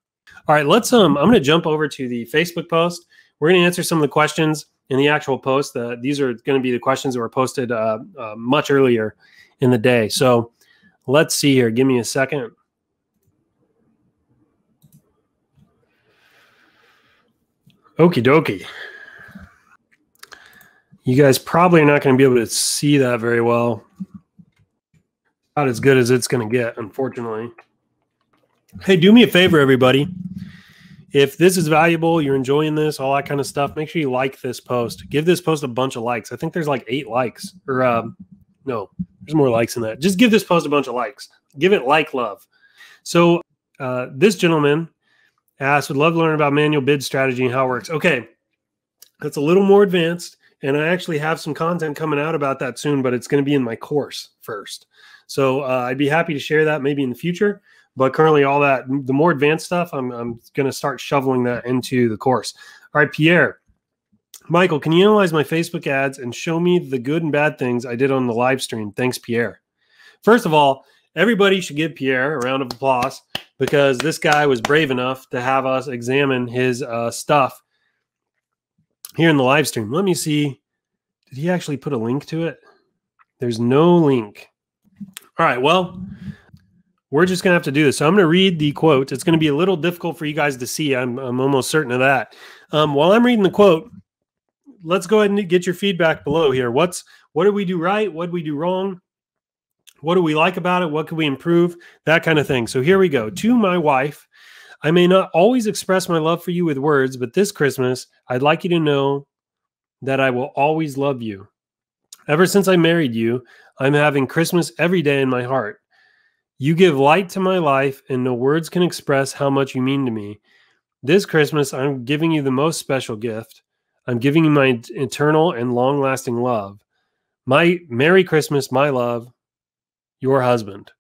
All right, I'm going to jump over to the Facebook post. We're going to answer some of the questions in the actual post. These are going to be the questions that were posted much earlier in the day. So let's see here. Give me a second. Okie dokie. You guys probably are not going to be able to see that very well. Not as good as it's going to get, unfortunately. Hey, do me a favor, everybody. If this is valuable, you're enjoying this, all that kind of stuff, make sure you like this post. Give this post a bunch of likes. I think there's like 8 likes. Or no, there's more likes than that. Just give this post a bunch of likes. Give it like love. So this gentleman asked, would love to learn about manual bid strategy and how it works. Okay, that's a little more advanced, and I actually have some content coming out about that soon, but it's going to be in my course first. So I'd be happy to share that maybe in the future, but currently all that, the more advanced stuff, I'm going to start shoveling that into the course. All right, Pierre. Michael, can you analyze my Facebook ads and show me the good and bad things I did on the live stream? Thanks, Pierre. First of all, everybody should give Pierre a round of applause, because this guy was brave enough to have us examine his stuff here in the live stream. Let me see. Did he actually put a link to it? There's no link. All right, well, we're just going to have to do this. So I'm going to read the quote. It's going to be a little difficult for you guys to see. I'm almost certain of that. While I'm reading the quote, let's go ahead and get your feedback below here. What did we do right? What did we do wrong? What do we like about it? What could we improve? That kind of thing. So here we go. To my wife, I may not always express my love for you with words, but this Christmas, I'd like you to know that I will always love you. Ever since I married you, I'm having Christmas every day in my heart. You give light to my life, and no words can express how much you mean to me. This Christmas, I'm giving you the most special gift. I'm giving you my eternal and long-lasting love. My Merry Christmas, my love. Your husband.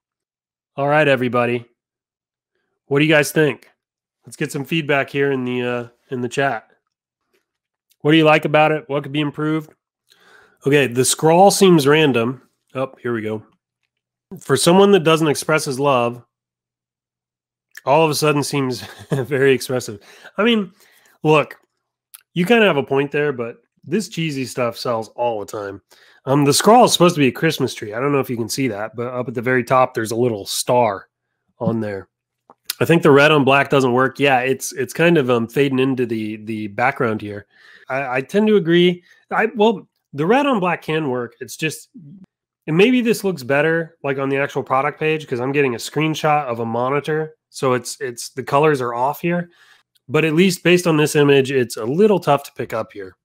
All right, everybody. What do you guys think? Let's get some feedback here in the chat. What do you like about it? What could be improved? Okay, the scroll seems random. Oh, here we go. For someone that doesn't express his love, all of a sudden seems very expressive. I mean, look, you kind of have a point there, but This cheesy stuff sells all the time. The scroll is supposed to be a Christmas tree. I don't know if you can see that, but up at the very top, there's a little star on there. I think the red on black doesn't work. Yeah, it's kind of fading into the background here. I tend to agree. Well, the red on black can work. It's just, and maybe this looks better like on the actual product page because I'm getting a screenshot of a monitor, so it's the colors are off here. But at least based on this image, it's a little tough to pick up here.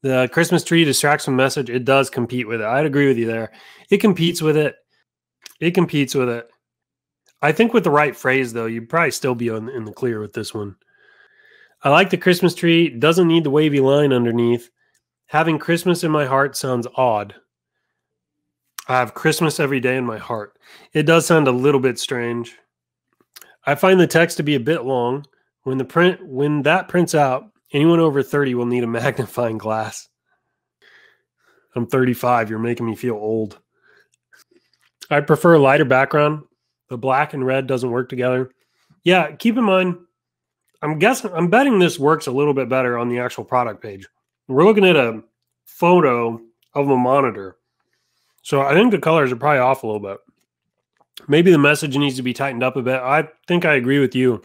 The Christmas tree distracts from message. It does compete with it. I'd agree with you there. It competes with it. It competes with it. I think with the right phrase, though, you'd probably still be in the clear with this one. I like the Christmas tree. It doesn't need the wavy line underneath. Having Christmas in my heart sounds odd. I have Christmas every day in my heart. It does sound a little bit strange. I find the text to be a bit long. When that prints out, anyone over 30 will need a magnifying glass. I'm 35. You're making me feel old. I prefer a lighter background. The black and red doesn't work together. Yeah, keep in mind, I'm betting this works a little bit better on the actual product page. We're looking at a photo of a monitor. So I think the colors are probably off a little bit. Maybe the message needs to be tightened up a bit. I think I agree with you.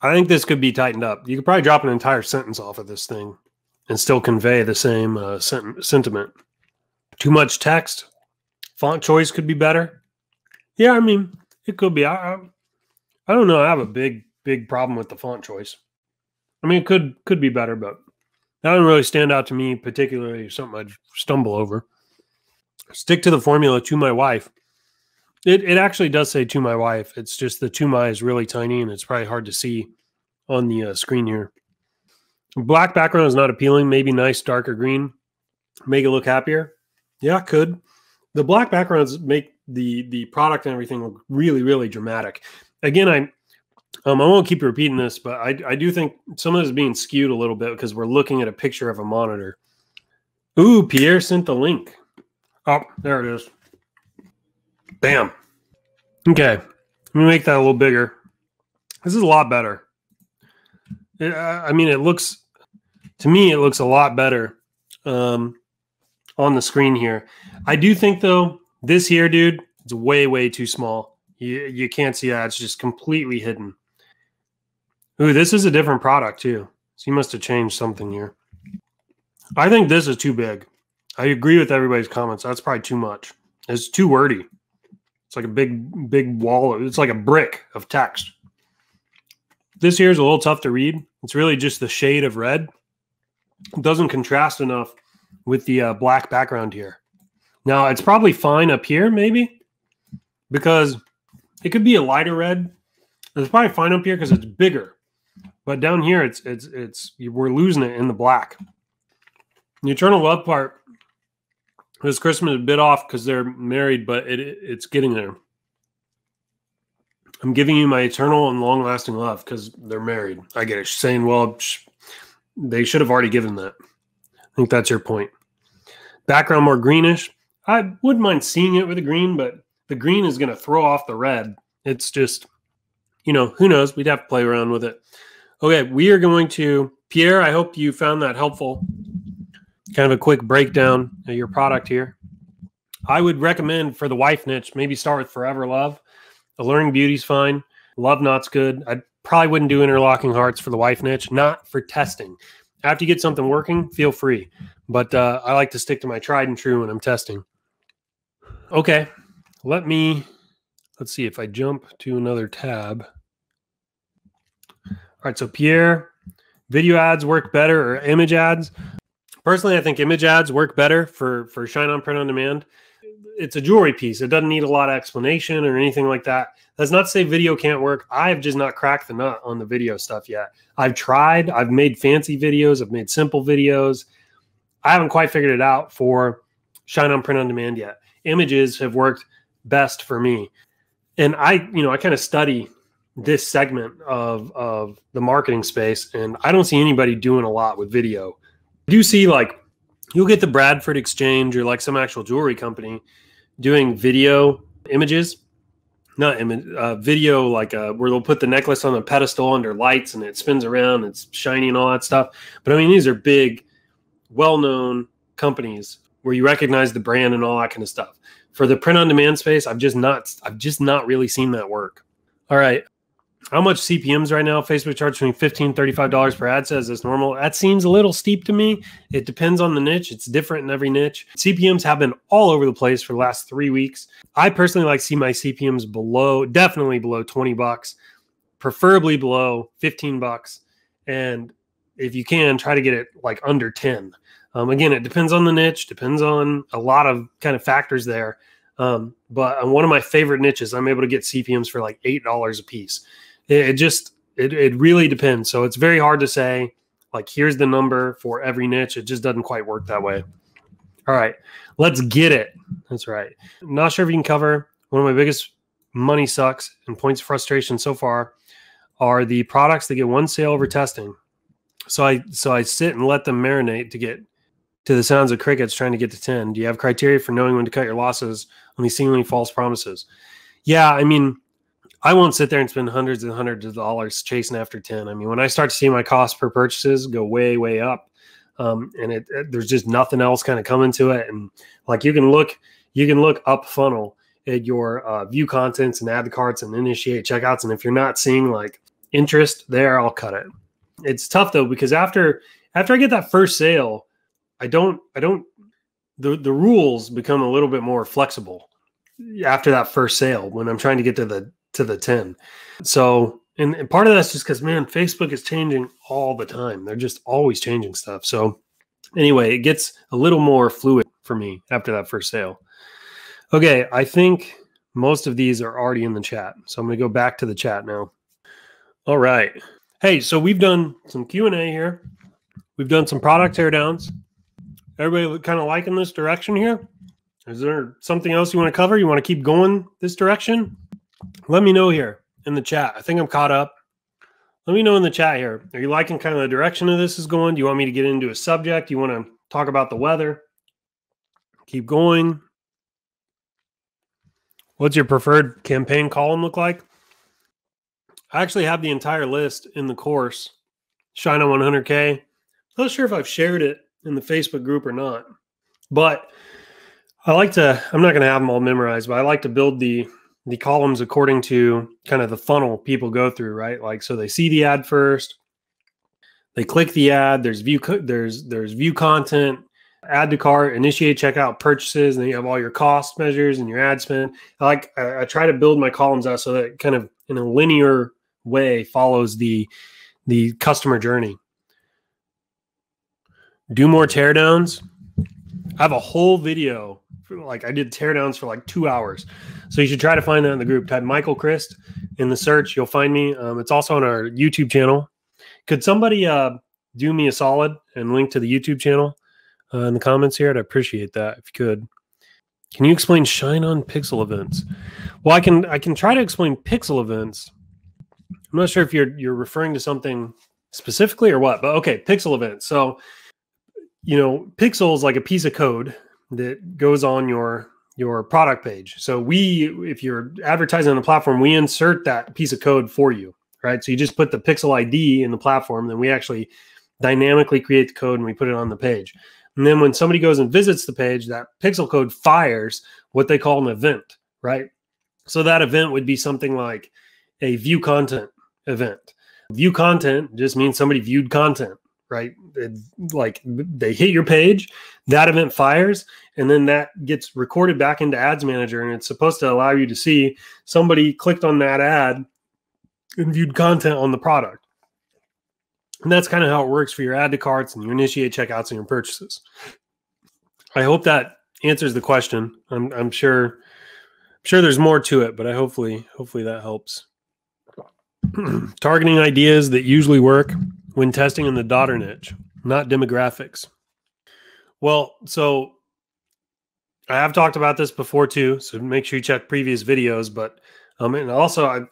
I think this could be tightened up. You could probably drop an entire sentence off of this thing and still convey the same sentiment. Too much text. Font choice could be better. Yeah, I mean, it could be. I don't know. I have a big problem with the font choice. I mean, it could be better, but that doesn't really stand out to me particularly. Something I'd stumble over. Stick to the formula to my wife. It actually does say to my wife. It's just the to my is really tiny and it's probably hard to see on the screen here. Black background is not appealing. Maybe nice darker green. Make it look happier. Yeah, could. The black backgrounds make the product and everything look really, really dramatic. Again, I won't keep repeating this, but I do think some of this is being skewed a little bit because we're looking at a picture of a monitor. Ooh, Pierre sent the link. Oh, there it is. Bam. Okay. Let me make that a little bigger. This is a lot better. I mean, to me, it looks a lot better on the screen here. I do think, though, this here, dude, it's way, way too small. You can't see that. It's just completely hidden. Ooh, this is a different product, too. So you must have changed something here. I think this is too big. I agree with everybody's comments. That's probably too much. It's too wordy. It's like a big wall. It's like a brick of text. This here is a little tough to read. It's really just the shade of red. It doesn't contrast enough with the black background here. Now, it's probably fine up here, maybe, because it could be a lighter red. It's probably fine up here because it's bigger. But down here, we're losing it in the black. The eternal love part, this Christmas is a bit off because they're married, but it's getting there. I'm giving you my eternal and long-lasting love because they're married. I get it. She's saying, well, they should have already given that. I think that's your point. Background more greenish. I wouldn't mind seeing it with a green, but the green is going to throw off the red. It's just, who knows? We'd have to play around with it. Okay, we are going to, Pierre, I hope you found that helpful. Kind of a quick breakdown of your product here. I would recommend for the wife niche, maybe start with Forever Love. Alluring Beauty's fine. Love Knot's good. I probably wouldn't do interlocking hearts for the wife niche, not for testing. After you get something working, feel free. But I like to stick to my tried and true when I'm testing. Okay, let's see if I jump to another tab. All right, so Pierre, video ads work better or image ads? Personally, I think image ads work better for ShineOn print on demand. It's a jewelry piece. It doesn't need a lot of explanation or anything like that. That's not to say video can't work. I've just not cracked the nut on the video stuff yet. I've tried. I've made fancy videos. I've made simple videos. I haven't quite figured it out for ShineOn print on demand yet. Images have worked best for me. And I kind of study this segment of the marketing space, and I don't see anybody doing a lot with video. I do see you'll get the Bradford Exchange or some actual jewelry company doing video images. not image, video, like where they'll put the necklace on a pedestal under lights and it spins around, it's shiny and all that stuff. But I mean, these are big, well-known companies where you recognize the brand and all that kind of stuff. For the print-on-demand space, I've just not really seen that work. All right. How much CPMs right now? Facebook charges between $15 and $35 per ad set. Is this normal? That seems a little steep to me. It depends on the niche. It's different in every niche. CPMs have been all over the place for the last 3 weeks. I personally like to see my CPMs definitely below $20, preferably below $15. And if you can, try to get it like under 10. Again, it depends on the niche, depends on a lot of kind of factors there. But on one of my favorite niches, I'm able to get CPMs for like $8 a piece. It really depends. So it's very hard to say, like, here's the number for every niche. It just doesn't quite work that way. All right, let's get it. That's right. I'm not sure if you can cover one of my biggest money sucks and points of frustration so far are the products that get one sale over testing. So I sit and let them marinate to get to the sounds of crickets trying to get to 10. Do you have criteria for knowing when to cut your losses on these seemingly false promises? Yeah, I mean, I won't sit there and spend hundreds and hundreds of dollars chasing after 10. I mean, when I start to see my cost per purchases go way, way up, and there's just nothing else kind of coming to it. And like you can look up funnel at your view contents and add the carts and initiate checkouts. And if you're not seeing like interest there, I'll cut it. It's tough though, because after I get that first sale, the rules become a little bit more flexible after that first sale when I'm trying to get to the 10. So, and part of that's just because, man, Facebook is changing all the time. They're just always changing stuff. So anyway, it gets a little more fluid for me after that first sale. Okay, I think most of these are already in the chat. So I'm going to go back to the chat now. All right. Hey, so we've done some Q&A here. We've done some product teardowns. Everybody kind of liking this direction here? Is there something else you want to cover? You want to keep going this direction? Let me know here in the chat. I think I'm caught up. Let me know in the chat here. Are you liking kind of the direction of this is going? Do you want me to get into a subject? Do you want to talk about the weather? Keep going. What's your preferred campaign column look like? I actually have the entire list in the course, ShineOn 100K. Not sure if I've shared it in the Facebook group or not, but I'm not going to have them all memorized, but I like to build the columns according to kind of the funnel people go through, right? Like, so they see the ad first, they click the ad, there's view content, add to cart, initiate checkout, purchases, and then you have all your cost measures and your ad spend. I try to build my columns out so that it kind of in a linear way follows the customer journey. Do more teardowns. I have a whole video. I did teardowns for like 2 hours. So you should try to find that in the group. Type Michael Christ in the search. You'll find me. It's also on our YouTube channel. Could somebody do me a solid and link to the YouTube channel in the comments here? I'd appreciate that if you could. Can you explain ShineOn pixel events? Well, I can try to explain pixel events. I'm not sure if you're referring to something specifically or what, but okay, pixel events. So, you know, pixel is like a piece of code that goes on your product page. So if you're advertising on the platform, we insert that piece of code for you, right? So you just put the pixel ID in the platform, then we actually dynamically create the code and we put it on the page. And then when somebody goes and visits the page, that pixel code fires what they call an event, right? So that event would be something like a view content event. View content just means somebody viewed content, right? Like they hit your page, that event fires, and then that gets recorded back into Ads Manager, and it's supposed to allow you to see somebody clicked on that ad and viewed content on the product. And that's kind of how it works for your add to carts and you initiate checkouts and your purchases. I hope that answers the question. I'm sure there's more to it, but hopefully that helps. Targeting ideas that usually work when testing in the daughter niche, not demographics. Well, so I have talked about this before too, so make sure you check previous videos. But and also,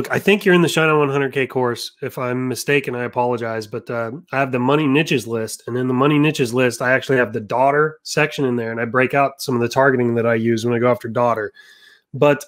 I think you're in the ShineOn 100K course. If I'm mistaken, I apologize. But I have the money niches list, and in the money niches list, I actually have the daughter section in there, and I break out some of the targeting that I use when I go after daughter. But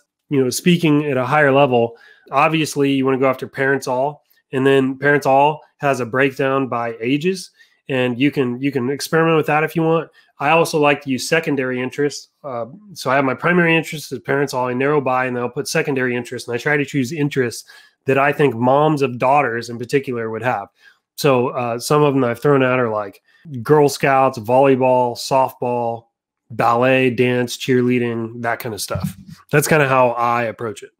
speaking at a higher level, obviously you want to go after parents all, and then parents all has a breakdown by ages, and you can experiment with that if you want. I also like to use secondary interest. So I have my primary interest as parents all, I narrow by, and then I'll put secondary interest, and I try to choose interests that I think moms of daughters in particular would have. So some of them I've thrown out are like Girl Scouts, volleyball, softball, ballet, dance, cheerleading, that kind of stuff. That's kind of how I approach it.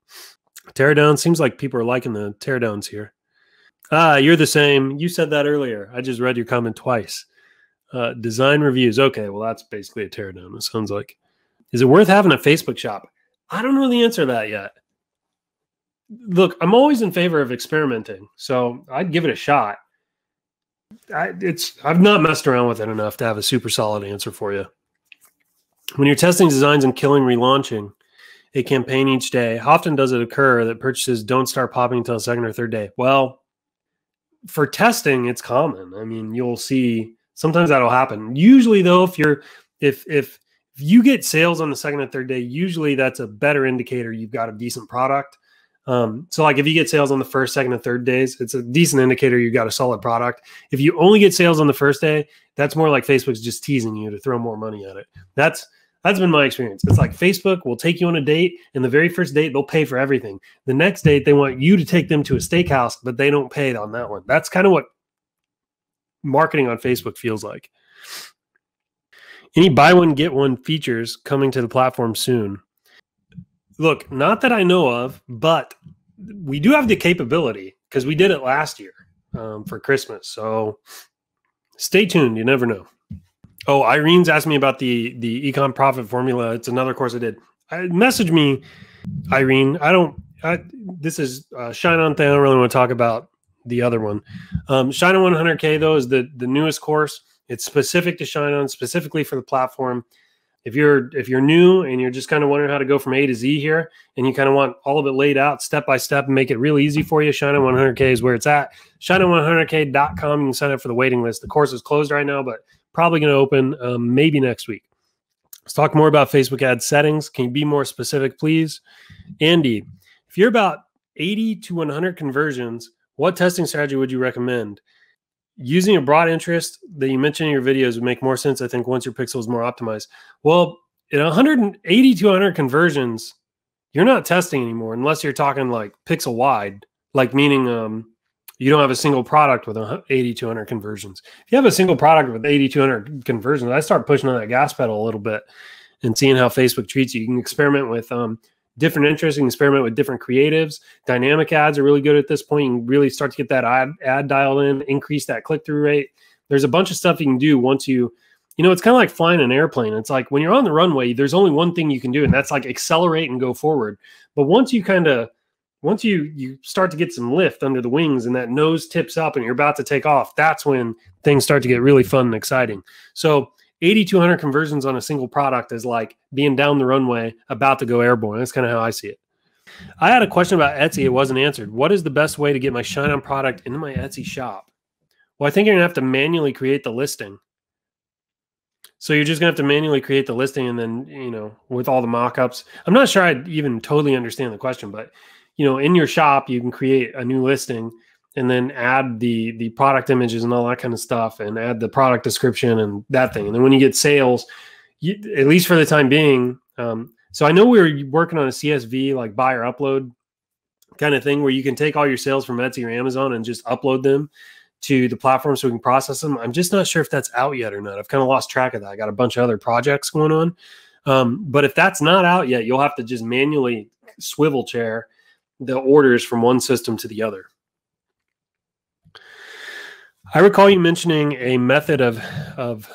Teardowns, seems like people are liking the teardowns here. You're the same. You said that earlier. I just read your comment twice. Design reviews. Okay, well, that's basically a teardown, it sounds like. Is it worth having a Facebook shop? I don't know the answer to that yet. Look, I'm always in favor of experimenting, so I'd give it a shot. I've not messed around with it enough to have a super solid answer for you. When you're testing designs and killing relaunching a campaign each day, how often does it occur that purchases don't start popping until the second or third day? Well, for testing, it's common. I mean, you'll see sometimes that'll happen. Usually, though, if you get sales on the second and third day, usually that's a better indicator you've got a decent product. So like if you get sales on the first, second, and third days, it's a decent indicator you got a solid product. If you only get sales on the first day, that's more like Facebook's just teasing you to throw more money at it. That's been my experience. It's like Facebook will take you on a date, and the very first date, they'll pay for everything. The next date, they want you to take them to a steakhouse, but they don't pay on that one. That's kind of what marketing on Facebook feels like. Any buy one, get one features coming to the platform soon? Look, not that I know of, but we do have the capability because we did it last year for Christmas. So stay tuned. You never know. Oh, Irene's asked me about the Econ profit formula. It's another course I did. Message me, Irene. This is ShineOn thing. I don't really want to talk about the other one. ShineOn 100K, though, is the newest course. It's specific to ShineOn, specifically for the platform. If you're new and you're just kind of wondering how to go from A to Z here, and you kind of want all of it laid out step by step and make it real easy for you, ShineOn 100K is where it's at. ShineOn100K.com. You can sign up for the waiting list. The course is closed right now, but probably going to open maybe next week. Let's talk more about Facebook ad settings. Can you be more specific, please? Andy, if you're about 80 to 100 conversions, what testing strategy would you recommend? Using a broad interest that you mentioned in your videos would make more sense, I think, once your pixel is more optimized. Well, at 180 to 100 conversions, you're not testing anymore unless you're talking like pixel wide, like meaning you don't have a single product with 80 to 100 conversions. If you have a single product with 80 to 100 conversions, I start pushing on that gas pedal a little bit and seeing how Facebook treats you. You can experiment with different interests. You can experiment with different creatives. Dynamic ads are really good at this point. You can really start to get that ad dialed in, increase that click-through rate. There's a bunch of stuff you can do once it's kind of like flying an airplane. It's like when you're on the runway, there's only one thing you can do, and that's like accelerate and go forward. But once you start to get some lift under the wings and that nose tips up and you're about to take off, that's when things start to get really fun and exciting. So 80 to 100 conversions on a single product is like being down the runway, about to go airborne. That's kind of how I see it. I had a question about Etsy. It wasn't answered. What is the best way to get my ShineOn product into my Etsy shop? Well, I think you're going to have to manually create the listing. So you're just going to have to manually create the listing, and then, with all the mockups. I'm not sure I even totally understand the question, but, in your shop, you can create a new listing and then add the product images and all that kind of stuff, and add the product description and that thing. And then when you get sales, at least for the time being, so I know we were working on a CSV, like buy or upload kind of thing, where you can take all your sales from Etsy or Amazon and just upload them to the platform so we can process them. I'm just not sure if that's out yet or not. I've kind of lost track of that. I got a bunch of other projects going on. But if that's not out yet, you'll have to just manually swivel chair the orders from one system to the other. I recall you mentioning a method of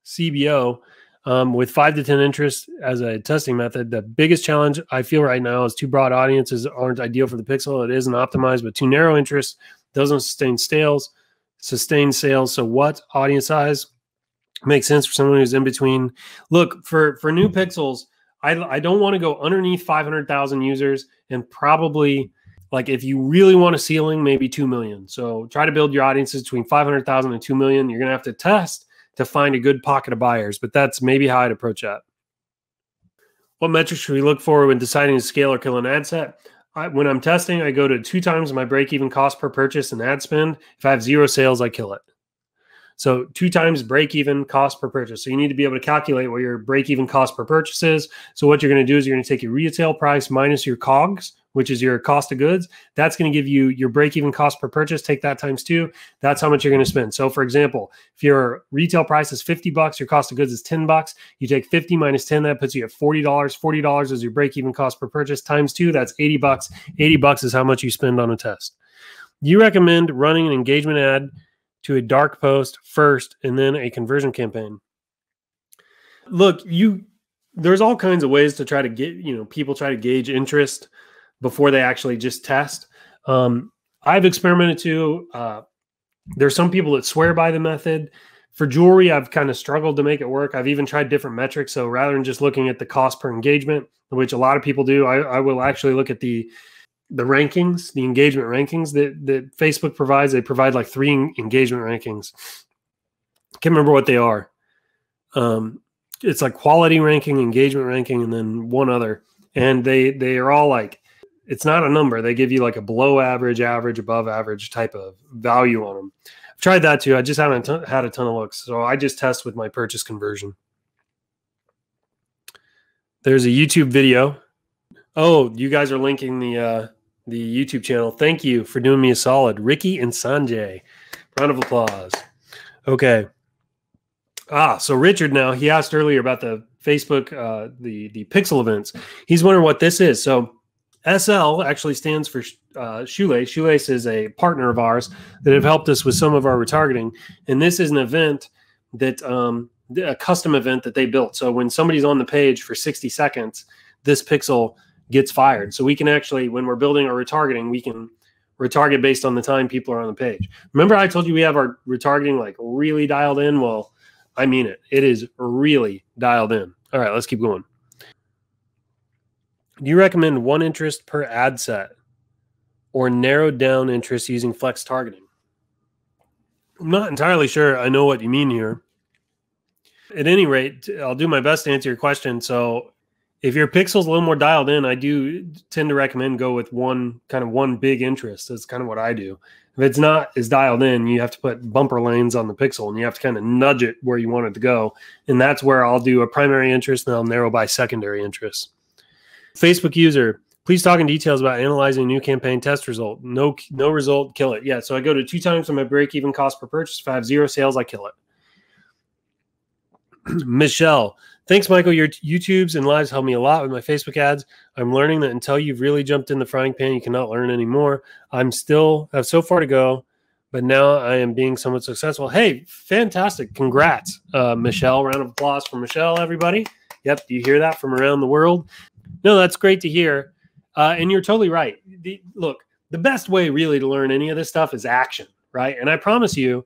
CBO with 5 to 10 interests as a testing method. The biggest challenge I feel right now is too broad audiences aren't ideal for the pixel. It isn't optimized, but too narrow interests doesn't sustain sales. So what audience size makes sense for someone who's in between? Look, for new pixels, I don't want to go underneath 500,000 users, and probably, like, if you really want a ceiling, maybe 2 million. So try to build your audiences between 500,000 and 2 million. You're going to have to test to find a good pocket of buyers, but that's maybe how I'd approach that. What metrics should we look for when deciding to scale or kill an ad set? When I'm testing, I go to 2 times my break-even cost per purchase and ad spend. If I have 0 sales, I kill it. So 2 times break-even cost per purchase. So you need to be able to calculate what your break-even cost per purchase is. So what you're going to do is you're going to take your retail price minus your COGS, which is your cost of goods. That's going to give you your break-even cost per purchase. Take that times 2. That's how much you're going to spend. So for example, if your retail price is $50, your cost of goods is $10. You take 50 minus 10, that puts you at $40. $40 is your break-even cost per purchase times 2. That's $80. $80 is how much you spend on a test. You recommend running an engagement ad to a dark post first and then a conversion campaign. Look, there's all kinds of ways to try to get, people try to gauge interest before they actually just test. I've experimented too. There's some people that swear by the method. For jewelry, I've kind of struggled to make it work. I've even tried different metrics. So rather than just looking at the cost per engagement, which a lot of people do, I will actually look at the rankings, the engagement rankings that Facebook provides. They provide like 3 engagement rankings. Can't remember what they are. It's like quality ranking, engagement ranking, and then one other. And they are all like, it's not a number. They give you like a below average, average, above average type of value on them. I've tried that too. I just haven't had a ton of looks. So I just test with my purchase conversion. There's a YouTube video. Oh, you guys are linking the YouTube channel. Thank you for doing me a solid. Ricky and Sanjay. Round of applause. Okay. So Richard now, he asked earlier about the Facebook, the pixel events. He's wondering what this is. So SL actually stands for Shoelace. Shoelace is a partner of ours that have helped us with some of our retargeting. And this is an event that, a custom event that they built. So when somebody's on the page for 60 seconds, this pixel gets fired. So we can actually, when we're building our retargeting, we can retarget based on the time people are on the page. Remember I told you we have our retargeting like really dialed in? Well, I mean it. It is really dialed in. All right, let's keep going. Do you recommend 1 interest per ad set or narrowed down interest using flex targeting? I'm not entirely sure I know what you mean here. At any rate, I'll do my best to answer your question. So if your pixel's a little more dialed in, I do tend to recommend go with one big interest. That's kind of what I do. If it's not as dialed in, you have to put bumper lanes on the pixel and you have to kind of nudge it where you want it to go. And that's where I'll do a primary interest and I'll narrow by secondary interest. Facebook user, please talk in details about analyzing a new campaign test result. No result, kill it. Yeah, so I go to 2 times on my break-even cost per purchase. If I have 0 sales, I kill it. Michelle, thanks, Michael. Your YouTubes and lives help me a lot with my Facebook ads. I'm learning that until you've really jumped in the frying pan, you cannot learn anymore. I have so far to go, but now I am being somewhat successful. Hey, fantastic. Congrats, Michelle. Round of applause for Michelle, everybody. Yep, do you hear that from around the world? No, that's great to hear. And you're totally right. Look, the best way really to learn any of this stuff is action, right? And I promise you,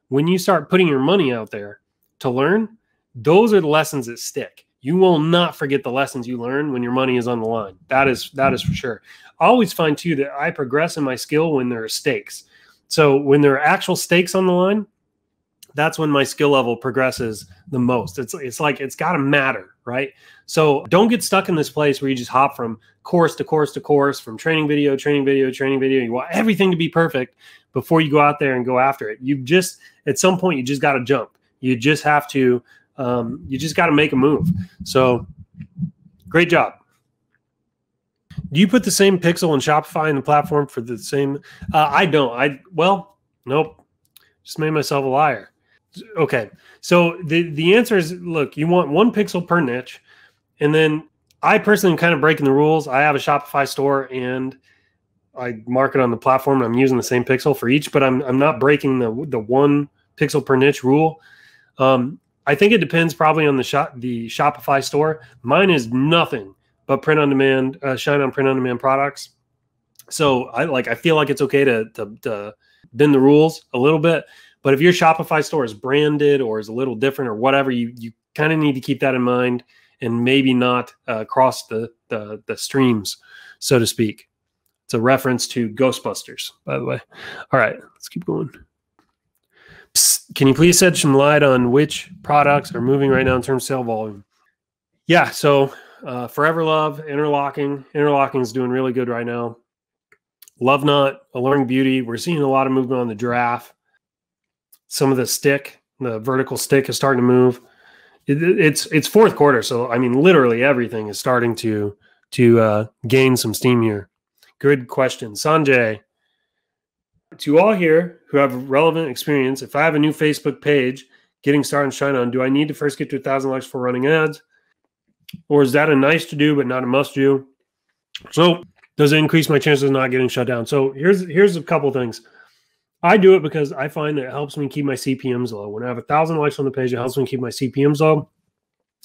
when you start putting your money out there to learn, those are the lessons that stick. You will not forget the lessons you learn when your money is on the line. That is for sure. I always find too that I progress in my skill when there are stakes. So when there are actual stakes on the line, that's when my skill level progresses the most. It's like it's got to matter, right? So don't get stuck in this place where you just hop from course to course to course, from training video, training video, training video. You want everything to be perfect before you go out there and go after it. At some point, you just got to jump. You just have to. You just got to make a move. So great job. Do you put the same pixel on Shopify in the platform for the same? I don't. Nope. Just made myself a liar. Okay. So the answer is, look, you want 1 pixel per niche. And then I personally am kind of breaking the rules. I have a Shopify store and I market on the platform. And I'm using the same pixel for each, but I'm not breaking the 1 pixel per niche rule. I think it depends probably on the Shopify store. Mine is nothing but print on demand, ShineOn print on demand products. So I feel like it's okay to bend the rules a little bit. But if your Shopify store is branded or is a little different or whatever, you kind of need to keep that in mind and maybe not cross the streams, so to speak. It's a reference to Ghostbusters, by the way. All right, let's keep going. Psst, can you please shed some light on which products are moving right now in terms of sale volume? Yeah, so Forever Love, Interlocking. Interlocking is doing really good right now. Love Knot, Alluring Beauty. We're seeing a lot of movement on the giraffe. Some of the stick, the vertical stick is starting to move. It's fourth quarter, so I mean, literally everything is starting to gain some steam here. Good question, Sanjay. To all here who have relevant experience, if I have a new Facebook page getting started in ShineOn, do I need to first get to 1,000 likes for running ads? Or is that a nice to do but not a must do? So does it increase my chances of not getting shut down? So here's a couple things. I do it because I find that it helps me keep my CPMs low. When I have 1,000 likes on the page, it helps me keep my CPMs low.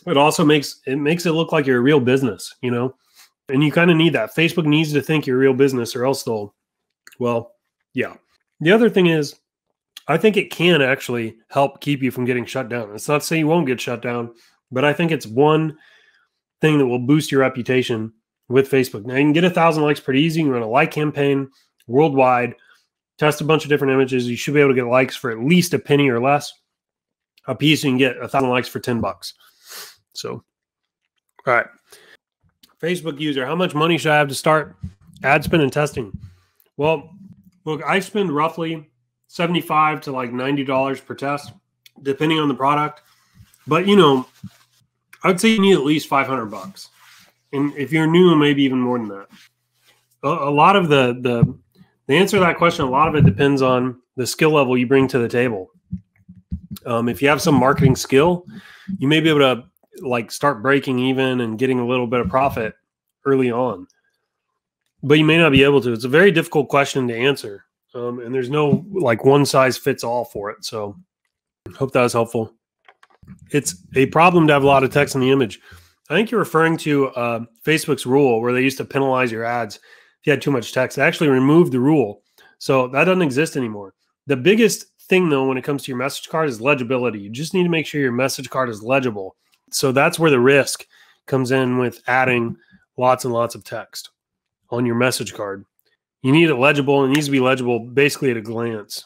It also makes it look like you're a real business, you know? And you kind of need that. Facebook needs to think you're a real business or else they'll, well, yeah. The other thing is, I think it can actually help keep you from getting shut down. It's not to say you won't get shut down, but I think it's one thing that will boost your reputation with Facebook. Now, you can get 1,000 likes pretty easy. You can run a like campaign worldwide, test a bunch of different images. You should be able to get likes for at least a penny or less a piece. You can get 1,000 likes for $10. So, all right. Facebook user, how much money should I have to start ad spend and testing? Well, look, I spend roughly $75 to like $90 per test, depending on the product. But, you know, I would say you need at least $500. And if you're new, maybe even more than that. A lot of the answer to that question, a lot of it depends on the skill level you bring to the table. If you have some marketing skill, you may be able to like start breaking even and getting a little bit of profit early on. But you may not be able to. It's a very difficult question to answer. And there's no like one size fits all for it. So hope that was helpful. It's a problem to have a lot of text in the image. I think you're referring to Facebook's rule where they used to penalize your ads if you had too much text. They actually removed the rule. So that doesn't exist anymore. The biggest thing, though, when it comes to your message card is legibility. You just need to make sure your message card is legible. So that's where the risk comes in with adding lots and lots of text on your message card. You need it legible. It needs to be legible basically at a glance.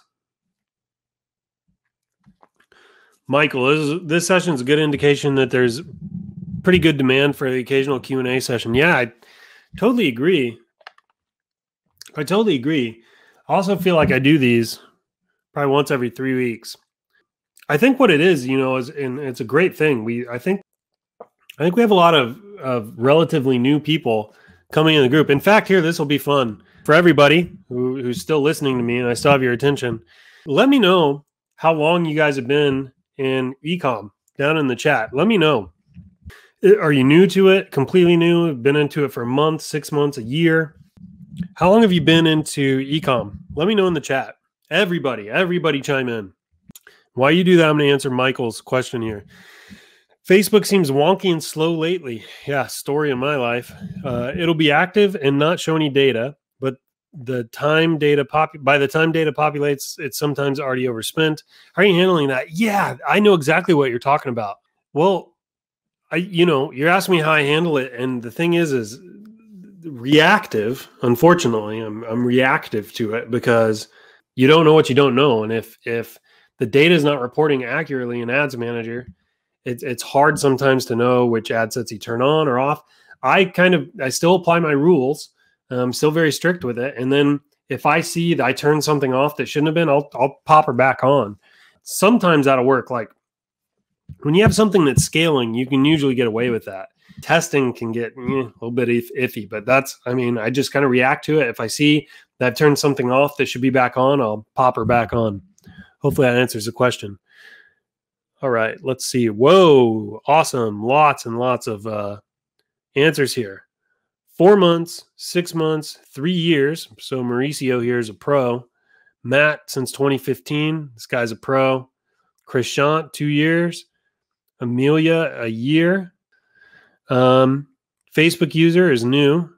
Michael, this session is a good indication that there's pretty good demand for the occasional Q&A session. Yeah, I totally agree. I also feel like I do these probably once every 3 weeks. I think what it is, you know, and it's a great thing. I think we have a lot of relatively new people coming in the group. In fact, here, this will be fun for everybody who's still listening to me and I still have your attention. Let me know how long you guys have been in Econ down in the chat. Let me know. Are you new to it? Completely new? Been into it for a month, 6 months, a year? How long have you been into Econ? Let me know in the chat. Everybody chime in. While you do that, I'm going to answer Michael's question here. Facebook seems wonky and slow lately. Yeah, story of my life. It'll be active and not show any data, but by the time data populates, it's sometimes already overspent. How are you handling that? Yeah, I know exactly what you're talking about. Well, you're asking me how I handle it, and the thing is reactive. Unfortunately, I'm reactive to it because you don't know what you don't know, and if the data is not reporting accurately in Ads Manager, it's hard sometimes to know which ad sets you turn on or off. I still apply my rules. I'm still very strict with it. And then if I see that I turned something off that shouldn't have been, I'll pop her back on. Sometimes that'll work. Like when you have something that's scaling, you can usually get away with that. Testing can get a little bit iffy, but I just kind of react to it. If I see that I've turned something off that should be back on, I'll pop her back on. Hopefully that answers the question. All right, let's see. Whoa, awesome. Lots and lots of answers here. 4 months, 6 months, 3 years. So Mauricio here is a pro. Matt since 2015. This guy's a pro. Chris Shant, 2 years. Amelia, a year. Facebook user is new.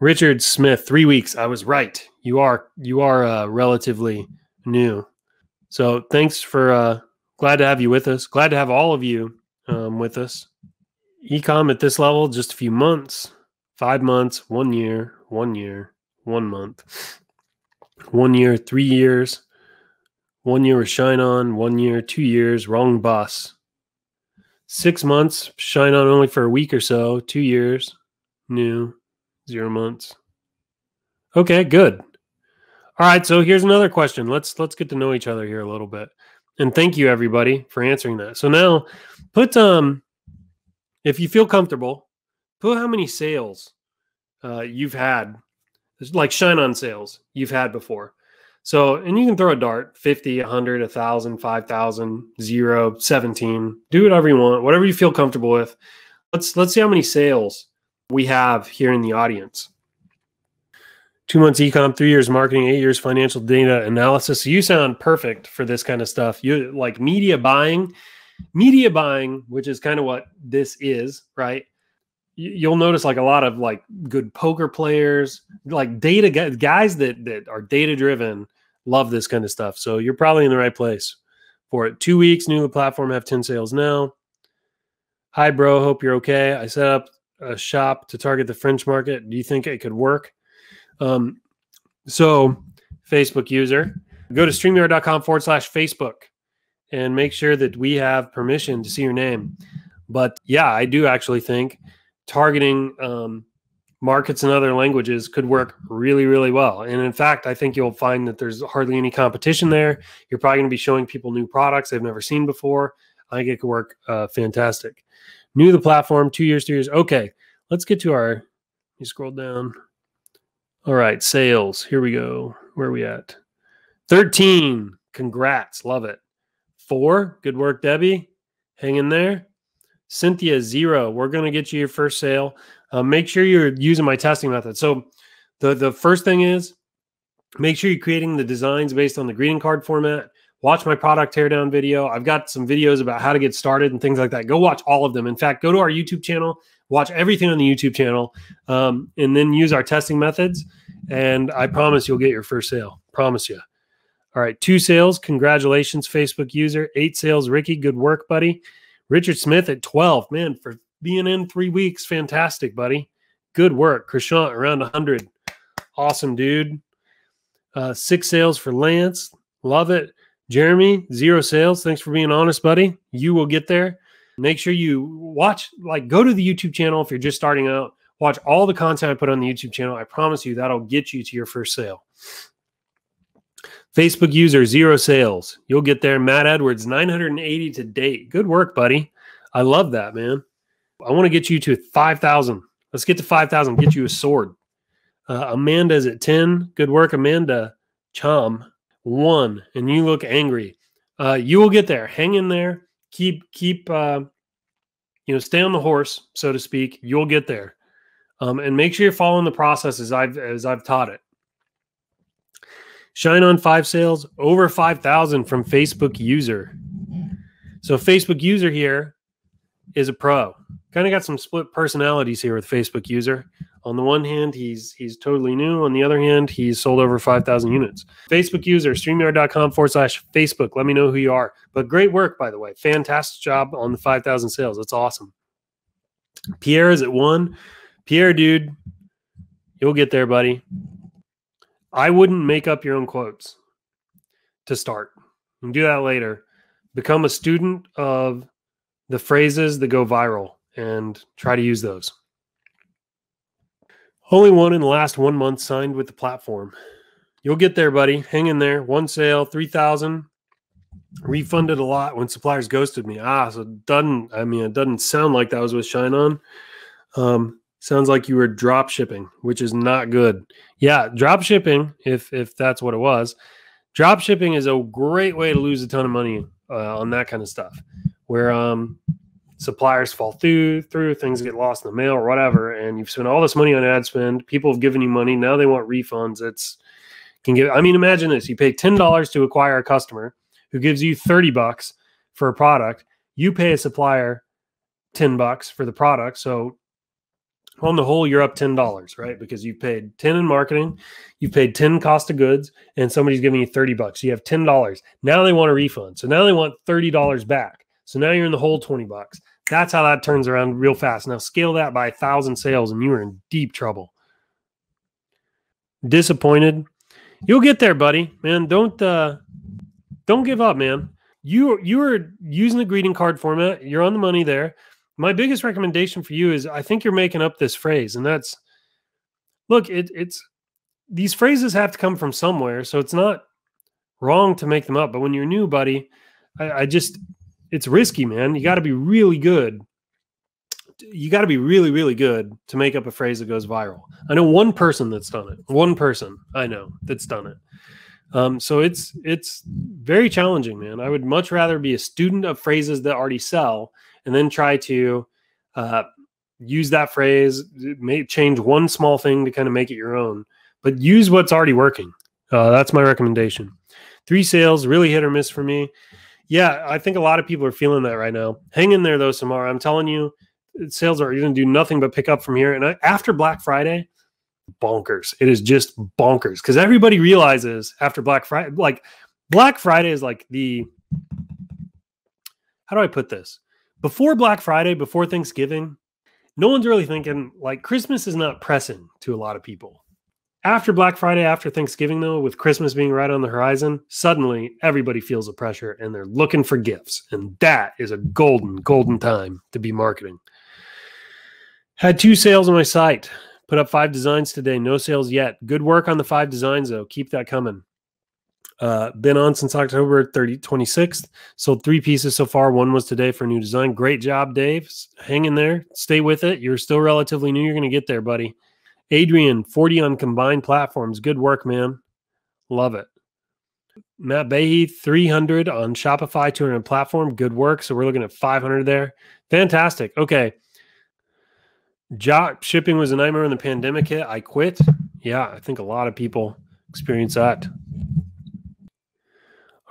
Richard Smith, 3 weeks. I was right. You are relatively new. So thanks for glad to have you with us. Glad to have all of you with us. Ecom at this level, just a few months, 5 months, 1 year, 1 year, 1 month, 1 year, 3 years, 1 year with ShineOn, 1 year, 2 years, wrong bus. 6 months, ShineOn only for a week or so. 2 years, new, 0 months. Okay, good. All right, so here's another question. Let's get to know each other here a little bit. And thank you everybody for answering that. So now put if you feel comfortable, put how many sales you've had, like ShineOn sales you've had before. So, and you can throw a dart, 50, 100, 1,000, 5,000, 0, 17. Do whatever you want, whatever you feel comfortable with. Let's see how many sales we have here in the audience. 2 months econ, 3 years marketing, 8 years financial data analysis. So you sound perfect for this kind of stuff. You like media buying, which is kind of what this is, right? You'll notice like a lot of like good poker players, like data guys that are data driven, love this kind of stuff. So you're probably in the right place for it. 2 weeks, new to the platform, have 10 sales now. Hi, bro. Hope you're okay. I set up a shop to target the French market. Do you think it could work? So Facebook user, go to StreamYard.com/Facebook and make sure that we have permission to see your name. But yeah, I do actually think targeting markets in other languages could work really, really well. And in fact, I think you'll find that there's hardly any competition there. You're probably going to be showing people new products they've never seen before. I think it could work fantastic. New to the platform, 2 years, 3 years. Okay, let's get to our, let me scroll down. All right, sales. Here we go. Where are we at? 13. Congrats. Love it. 4. Good work, Debbie. Hang in there. Cynthia, 0. We're going to get you your first sale. Make sure you're using my testing method. So the first thing is make sure you're creating the designs based on the greeting card format. Watch my product teardown video. I've got some videos about how to get started and things like that. Go watch all of them. In fact, go to our YouTube channel, watch everything on the YouTube channel, and then use our testing methods. And I promise you'll get your first sale. Promise you. All right, 2 sales. Congratulations, Facebook user. 8 sales, Ricky. Good work, buddy. Richard Smith at 12. Man, for being in 3 weeks, fantastic, buddy. Good work. Krishan around 100. Awesome, dude. 6 sales for Lance. Love it. Jeremy, 0 sales. Thanks for being honest, buddy. You will get there. Make sure you watch, like go to the YouTube channel if you're just starting out. Watch all the content I put on the YouTube channel. I promise you that'll get you to your first sale. Facebook user, 0 sales. You'll get there. Matt Edwards, 980 to date. Good work, buddy. I love that, man. I want to get you to 5,000. Let's get to 5,000. Get you a sword. Amanda's at 10. Good work, Amanda. Chom, 1. And you look angry. You will get there. Hang in there. Keep stay on the horse, so to speak. You'll get there. And make sure you're following the process as I've taught it. ShineOn 5 sales, over 5,000 from Facebook user. So Facebook user here is a pro. Kind of got some split personalities here with Facebook user. On the one hand, he's totally new. On the other hand, he's sold over 5,000 units. Facebook user, StreamYard.com/Facebook. Let me know who you are. But great work, by the way. Fantastic job on the 5,000 sales. That's awesome. Pierre is at 1. Pierre, dude, you'll get there, buddy. I wouldn't make up your own quotes to start. You can do that later. Become a student of the phrases that go viral and try to use those. Only one in the last 1 month signed with the platform. You'll get there, buddy. Hang in there. 1 sale, 3,000. Refunded a lot when suppliers ghosted me. So it doesn't sound like that was with ShineOn. Sounds like you were drop shipping, which is not good. Yeah, drop shipping, if that's what it was. Drop shipping is a great way to lose a ton of money on that kind of stuff, where suppliers fall through, things get lost in the mail or whatever, and you've spent all this money on ad spend. People have given you money. Now they want refunds. Imagine this. You pay $10 to acquire a customer who gives you $30 for a product. You pay a supplier $10 for the product. So on the whole, you're up $10, right? Because you've paid 10 in marketing, you've paid 10 cost of goods, and somebody's giving you $30. So you have $10. Now they want a refund. So now they want $30 back. So now you're in the whole $20. That's how that turns around real fast. Now scale that by 1,000 sales and you are in deep trouble. Disappointed. You'll get there, buddy. Man, don't give up, man. you are using the greeting card format. You're on the money there. My biggest recommendation for you is I think you're making up this phrase, and that's, look, it's these phrases have to come from somewhere, so it's not wrong to make them up. But when you're new, buddy, it's risky, man. You got to be really good. You got to be really, really good to make up a phrase that goes viral. I know one person that's done it. One person I know that's done it. So it's very challenging, man. I would much rather be a student of phrases that already sell and then try to use that phrase, change one small thing to kind of make it your own, but use what's already working. That's my recommendation. 3 sales, really hit or miss for me. Yeah, I think a lot of people are feeling that right now. Hang in there though, Samara. I'm telling you, sales are going to do nothing but pick up from here. And after Black Friday, bonkers. It is just bonkers because everybody realizes after Black Friday, like Black Friday is like how do I put this? Before Black Friday, before Thanksgiving, no one's really thinking, like, Christmas is not pressing to a lot of people. After Black Friday, after Thanksgiving, though, with Christmas being right on the horizon, suddenly everybody feels the pressure and they're looking for gifts. And that is a golden time to be marketing. Had 2 sales on my site. Put up 5 designs today. No sales yet. Good work on the 5 designs, though. Keep that coming. Been on since October 26th. Sold 3 pieces so far. 1 was today for a new design. Great job, Dave. Hang in there. Stay with it. You're still relatively new. You're going to get there, buddy. Adrian, 40 on combined platforms. Good work, man. Love it. Matt Behe, 300 on Shopify, 200 on platform. Good work. So we're looking at 500 there. Fantastic. Okay. Drop shipping was a nightmare when the pandemic hit. I quit. Yeah, I think a lot of people experience that.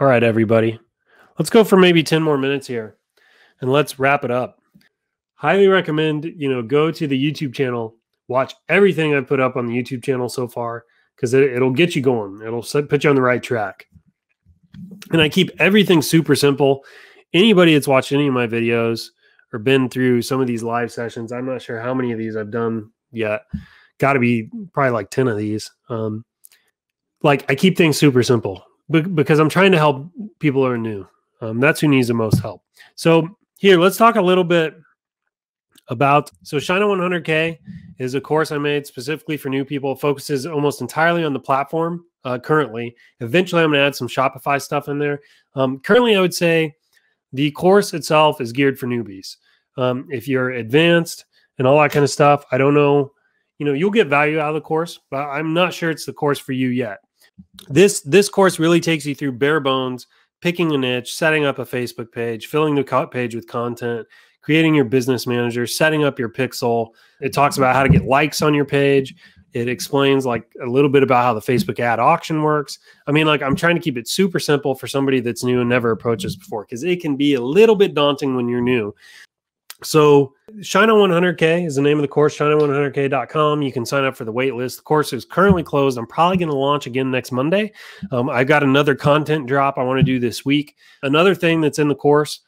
All right, everybody. Let's go for maybe 10 more minutes here and let's wrap it up. Highly recommend, go to the YouTube channel, watch everything I've put up on the YouTube channel so far because it'll get you going. It'll put you on the right track. And I keep everything super simple. Anybody that's watched any of my videos or been through some of these live sessions, I'm not sure how many of these I've done yet. Got to be probably like 10 of these. I keep things super simple because I'm trying to help people who are new. That's who needs the most help. So here, let's talk a little bit about, ShineOn 100K is a course I made specifically for new people. It focuses almost entirely on the platform currently. Eventually, I'm going to add some Shopify stuff in there. Currently, I would say the course itself is geared for newbies. If you're advanced and all that kind of stuff, I don't know, you'll get value out of the course, but I'm not sure it's the course for you yet. This course really takes you through bare bones, picking a niche, setting up a Facebook page, filling the page with content, creating your business manager, setting up your pixel. It talks about how to get likes on your page. It explains like a little bit about how the Facebook ad auction works. I mean, like, I'm trying to keep it super simple for somebody that's new and never approached us before, because it can be a little bit daunting when you're new. So ShineOn 100K is the name of the course, ShineOn100K.com. You can sign up for the wait list. The course is currently closed. I'm probably going to launch again next Monday. I've got another content drop I want to do this week. Another thing that's in the course,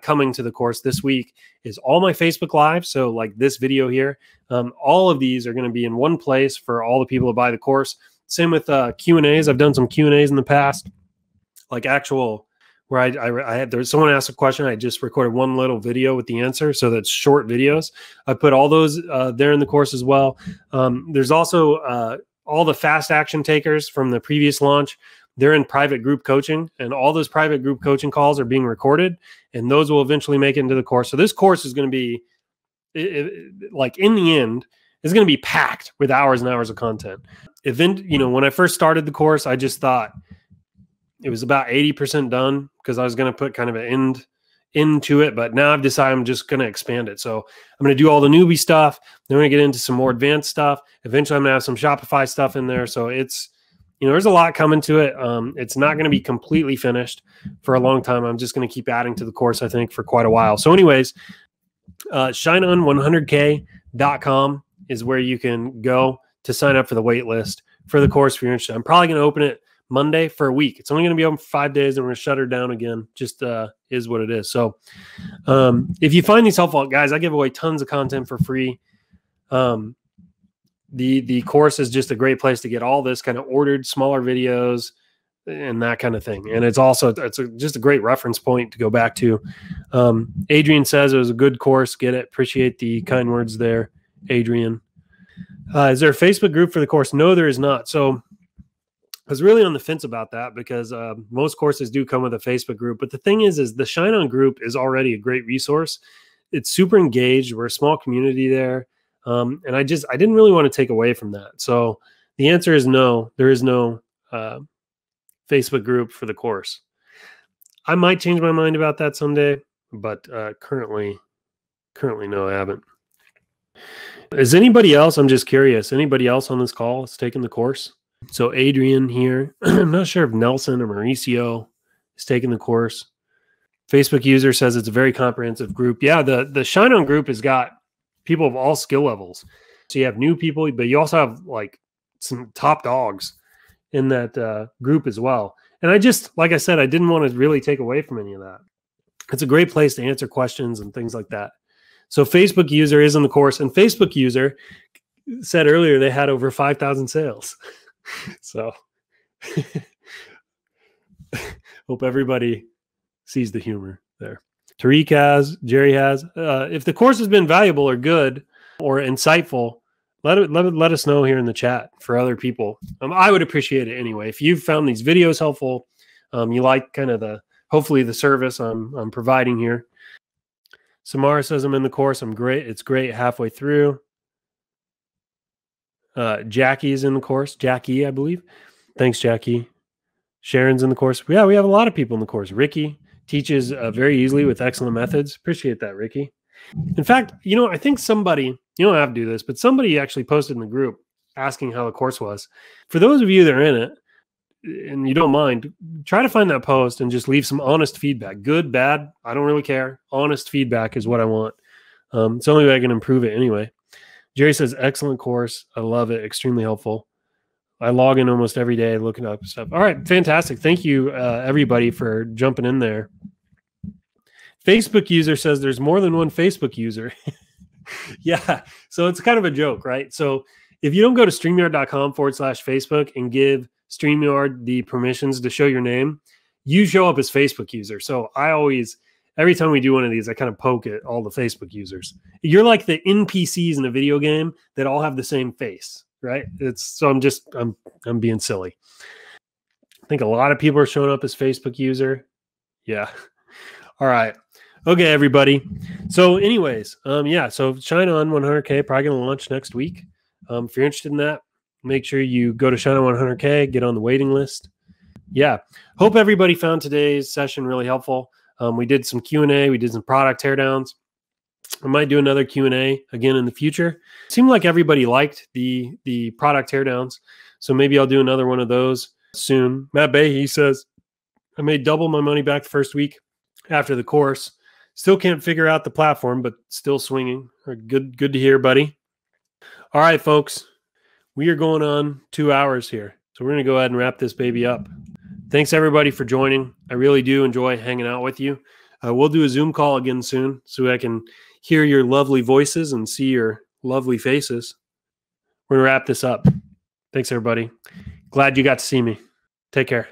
coming to the course this week, is all my Facebook Live. So like this video here, all of these are going to be in one place for all the people who buy the course. Same with Q&As. I've done some Q&As in the past, like actual where I had, there was someone asked a question. I just recorded one little video with the answer. So that's short videos. I put all those there in the course as well. There's also all the fast action takers from the previous launch. They're in private group coaching, and all those private group coaching calls are being recorded, and those will eventually make it into the course. So this course is going to be, like, in the end, it's going to be packed with hours and hours of content. When I first started the course, I just thought it was about 80% done because I was going to put kind of an end into it, but now I've decided I'm just going to expand it. So I'm going to do all the newbie stuff. Then we're going to get into some more advanced stuff. Eventually I'm going to have some Shopify stuff in there. So it's, there's a lot coming to it. It's not going to be completely finished for a long time. I'm just going to keep adding to the course, I think, for quite a while. So anyways, ShineOn100K.com is where you can go to sign up for the wait list for the course if you're interested. I'm probably going to open it Monday for a week. It's only going to be open for 5 days, and we're going to shut her down again. Just is what it is. So if you find these helpful, guys, I give away tons of content for free. The course is just a great place to get all this kind of ordered smaller videos, and that kind of thing. And it's also, just a great reference point to go back to. Adrian says it was a good course. Get it. Appreciate the kind words there, Adrian. Is there a Facebook group for the course? No, there is not. So I was really on the fence about that because most courses do come with a Facebook group. But the thing is the ShineOn group is already a great resource. It's super engaged. We're a small community there. And I didn't really want to take away from that. So the answer is no, there is no Facebook group for the course. I might change my mind about that someday, but currently no, I haven't. Is anybody else? I'm just curious. Anybody else on this call is taking the course? So Adrian here. I'm not sure if Nelson or Mauricio is taking the course. Facebook user says it's a very comprehensive group. Yeah, the ShineOn group has got people of all skill levels. So you have new people, but you also have like some top dogs in that group as well. And like I said, I didn't want to really take away from any of that. It's a great place to answer questions and things like that. So Facebook user is in the course, and Facebook user said earlier they had over 5,000 sales. So hope everybody sees the humor there. Tariq has, Jerry has. If the course has been valuable or good or insightful, let us know here in the chat for other people. I would appreciate it anyway. If you've found these videos helpful, you like kind of hopefully the service I'm providing here. Samara says I'm in the course. I'm great. It's great halfway through. Jackie is in the course. Jackie, I believe. Thanks, Jackie. Sharon's in the course. Yeah, we have a lot of people in the course. Ricky teaches very easily with excellent methods. Appreciate that, Ricky. In fact, I think somebody, you don't have to do this, but somebody actually posted in the group asking how the course was. For those of you that are in it, and you don't mind, try to find that post and just leave some honest feedback. Good, bad, I don't really care. Honest feedback is what I want. It's the only way I can improve it anyway. Jerry says, excellent course. I love it. Extremely helpful. I log in almost every day looking up stuff. All right, fantastic. Thank you, everybody, for jumping in there. Facebook user says there's more than one Facebook user. Yeah, so it's kind of a joke, right? So if you don't go to StreamYard.com/Facebook and give StreamYard the permissions to show your name, you show up as Facebook user. So every time we do one of these, I kind of poke at all the Facebook users. You're like the NPCs in a video game that all have the same face, right? I'm being silly. I think a lot of people are showing up as Facebook user. Yeah. All right. Okay, everybody. So anyways, yeah, so ShineOn 100K probably going to launch next week. If you're interested in that, make sure you go to ShineOn 100K, get on the waiting list. Yeah. Hope everybody found today's session really helpful. We did some Q&A. We did some product teardowns. I might do another Q&A again in the future. It seemed like everybody liked the product teardowns, so maybe I'll do another one of those soon. Matt Bay, he says, I made double my money back the first week after the course. Still can't figure out the platform, but still swinging. Good to hear, buddy. All right, folks. We are going on 2 hours here, so we're going to go ahead and wrap this baby up. Thanks, everybody, for joining. I really do enjoy hanging out with you. We'll do a Zoom call again soon so I can hear your lovely voices and see your lovely faces. We're going to wrap this up. Thanks, everybody. Glad you got to see me. Take care.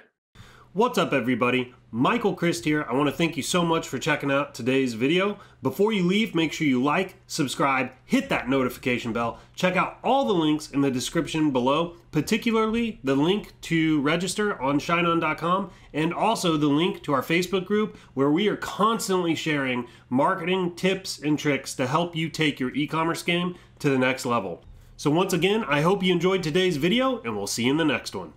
What's up, everybody? Michael Christ here. I want to thank you so much for checking out today's video. Before you leave, make sure you like, subscribe, hit that notification bell. Check out all the links in the description below, particularly the link to register on ShineOn.com and also the link to our Facebook group where we are constantly sharing marketing tips and tricks to help you take your e-commerce game to the next level. So once again, I hope you enjoyed today's video and we'll see you in the next one.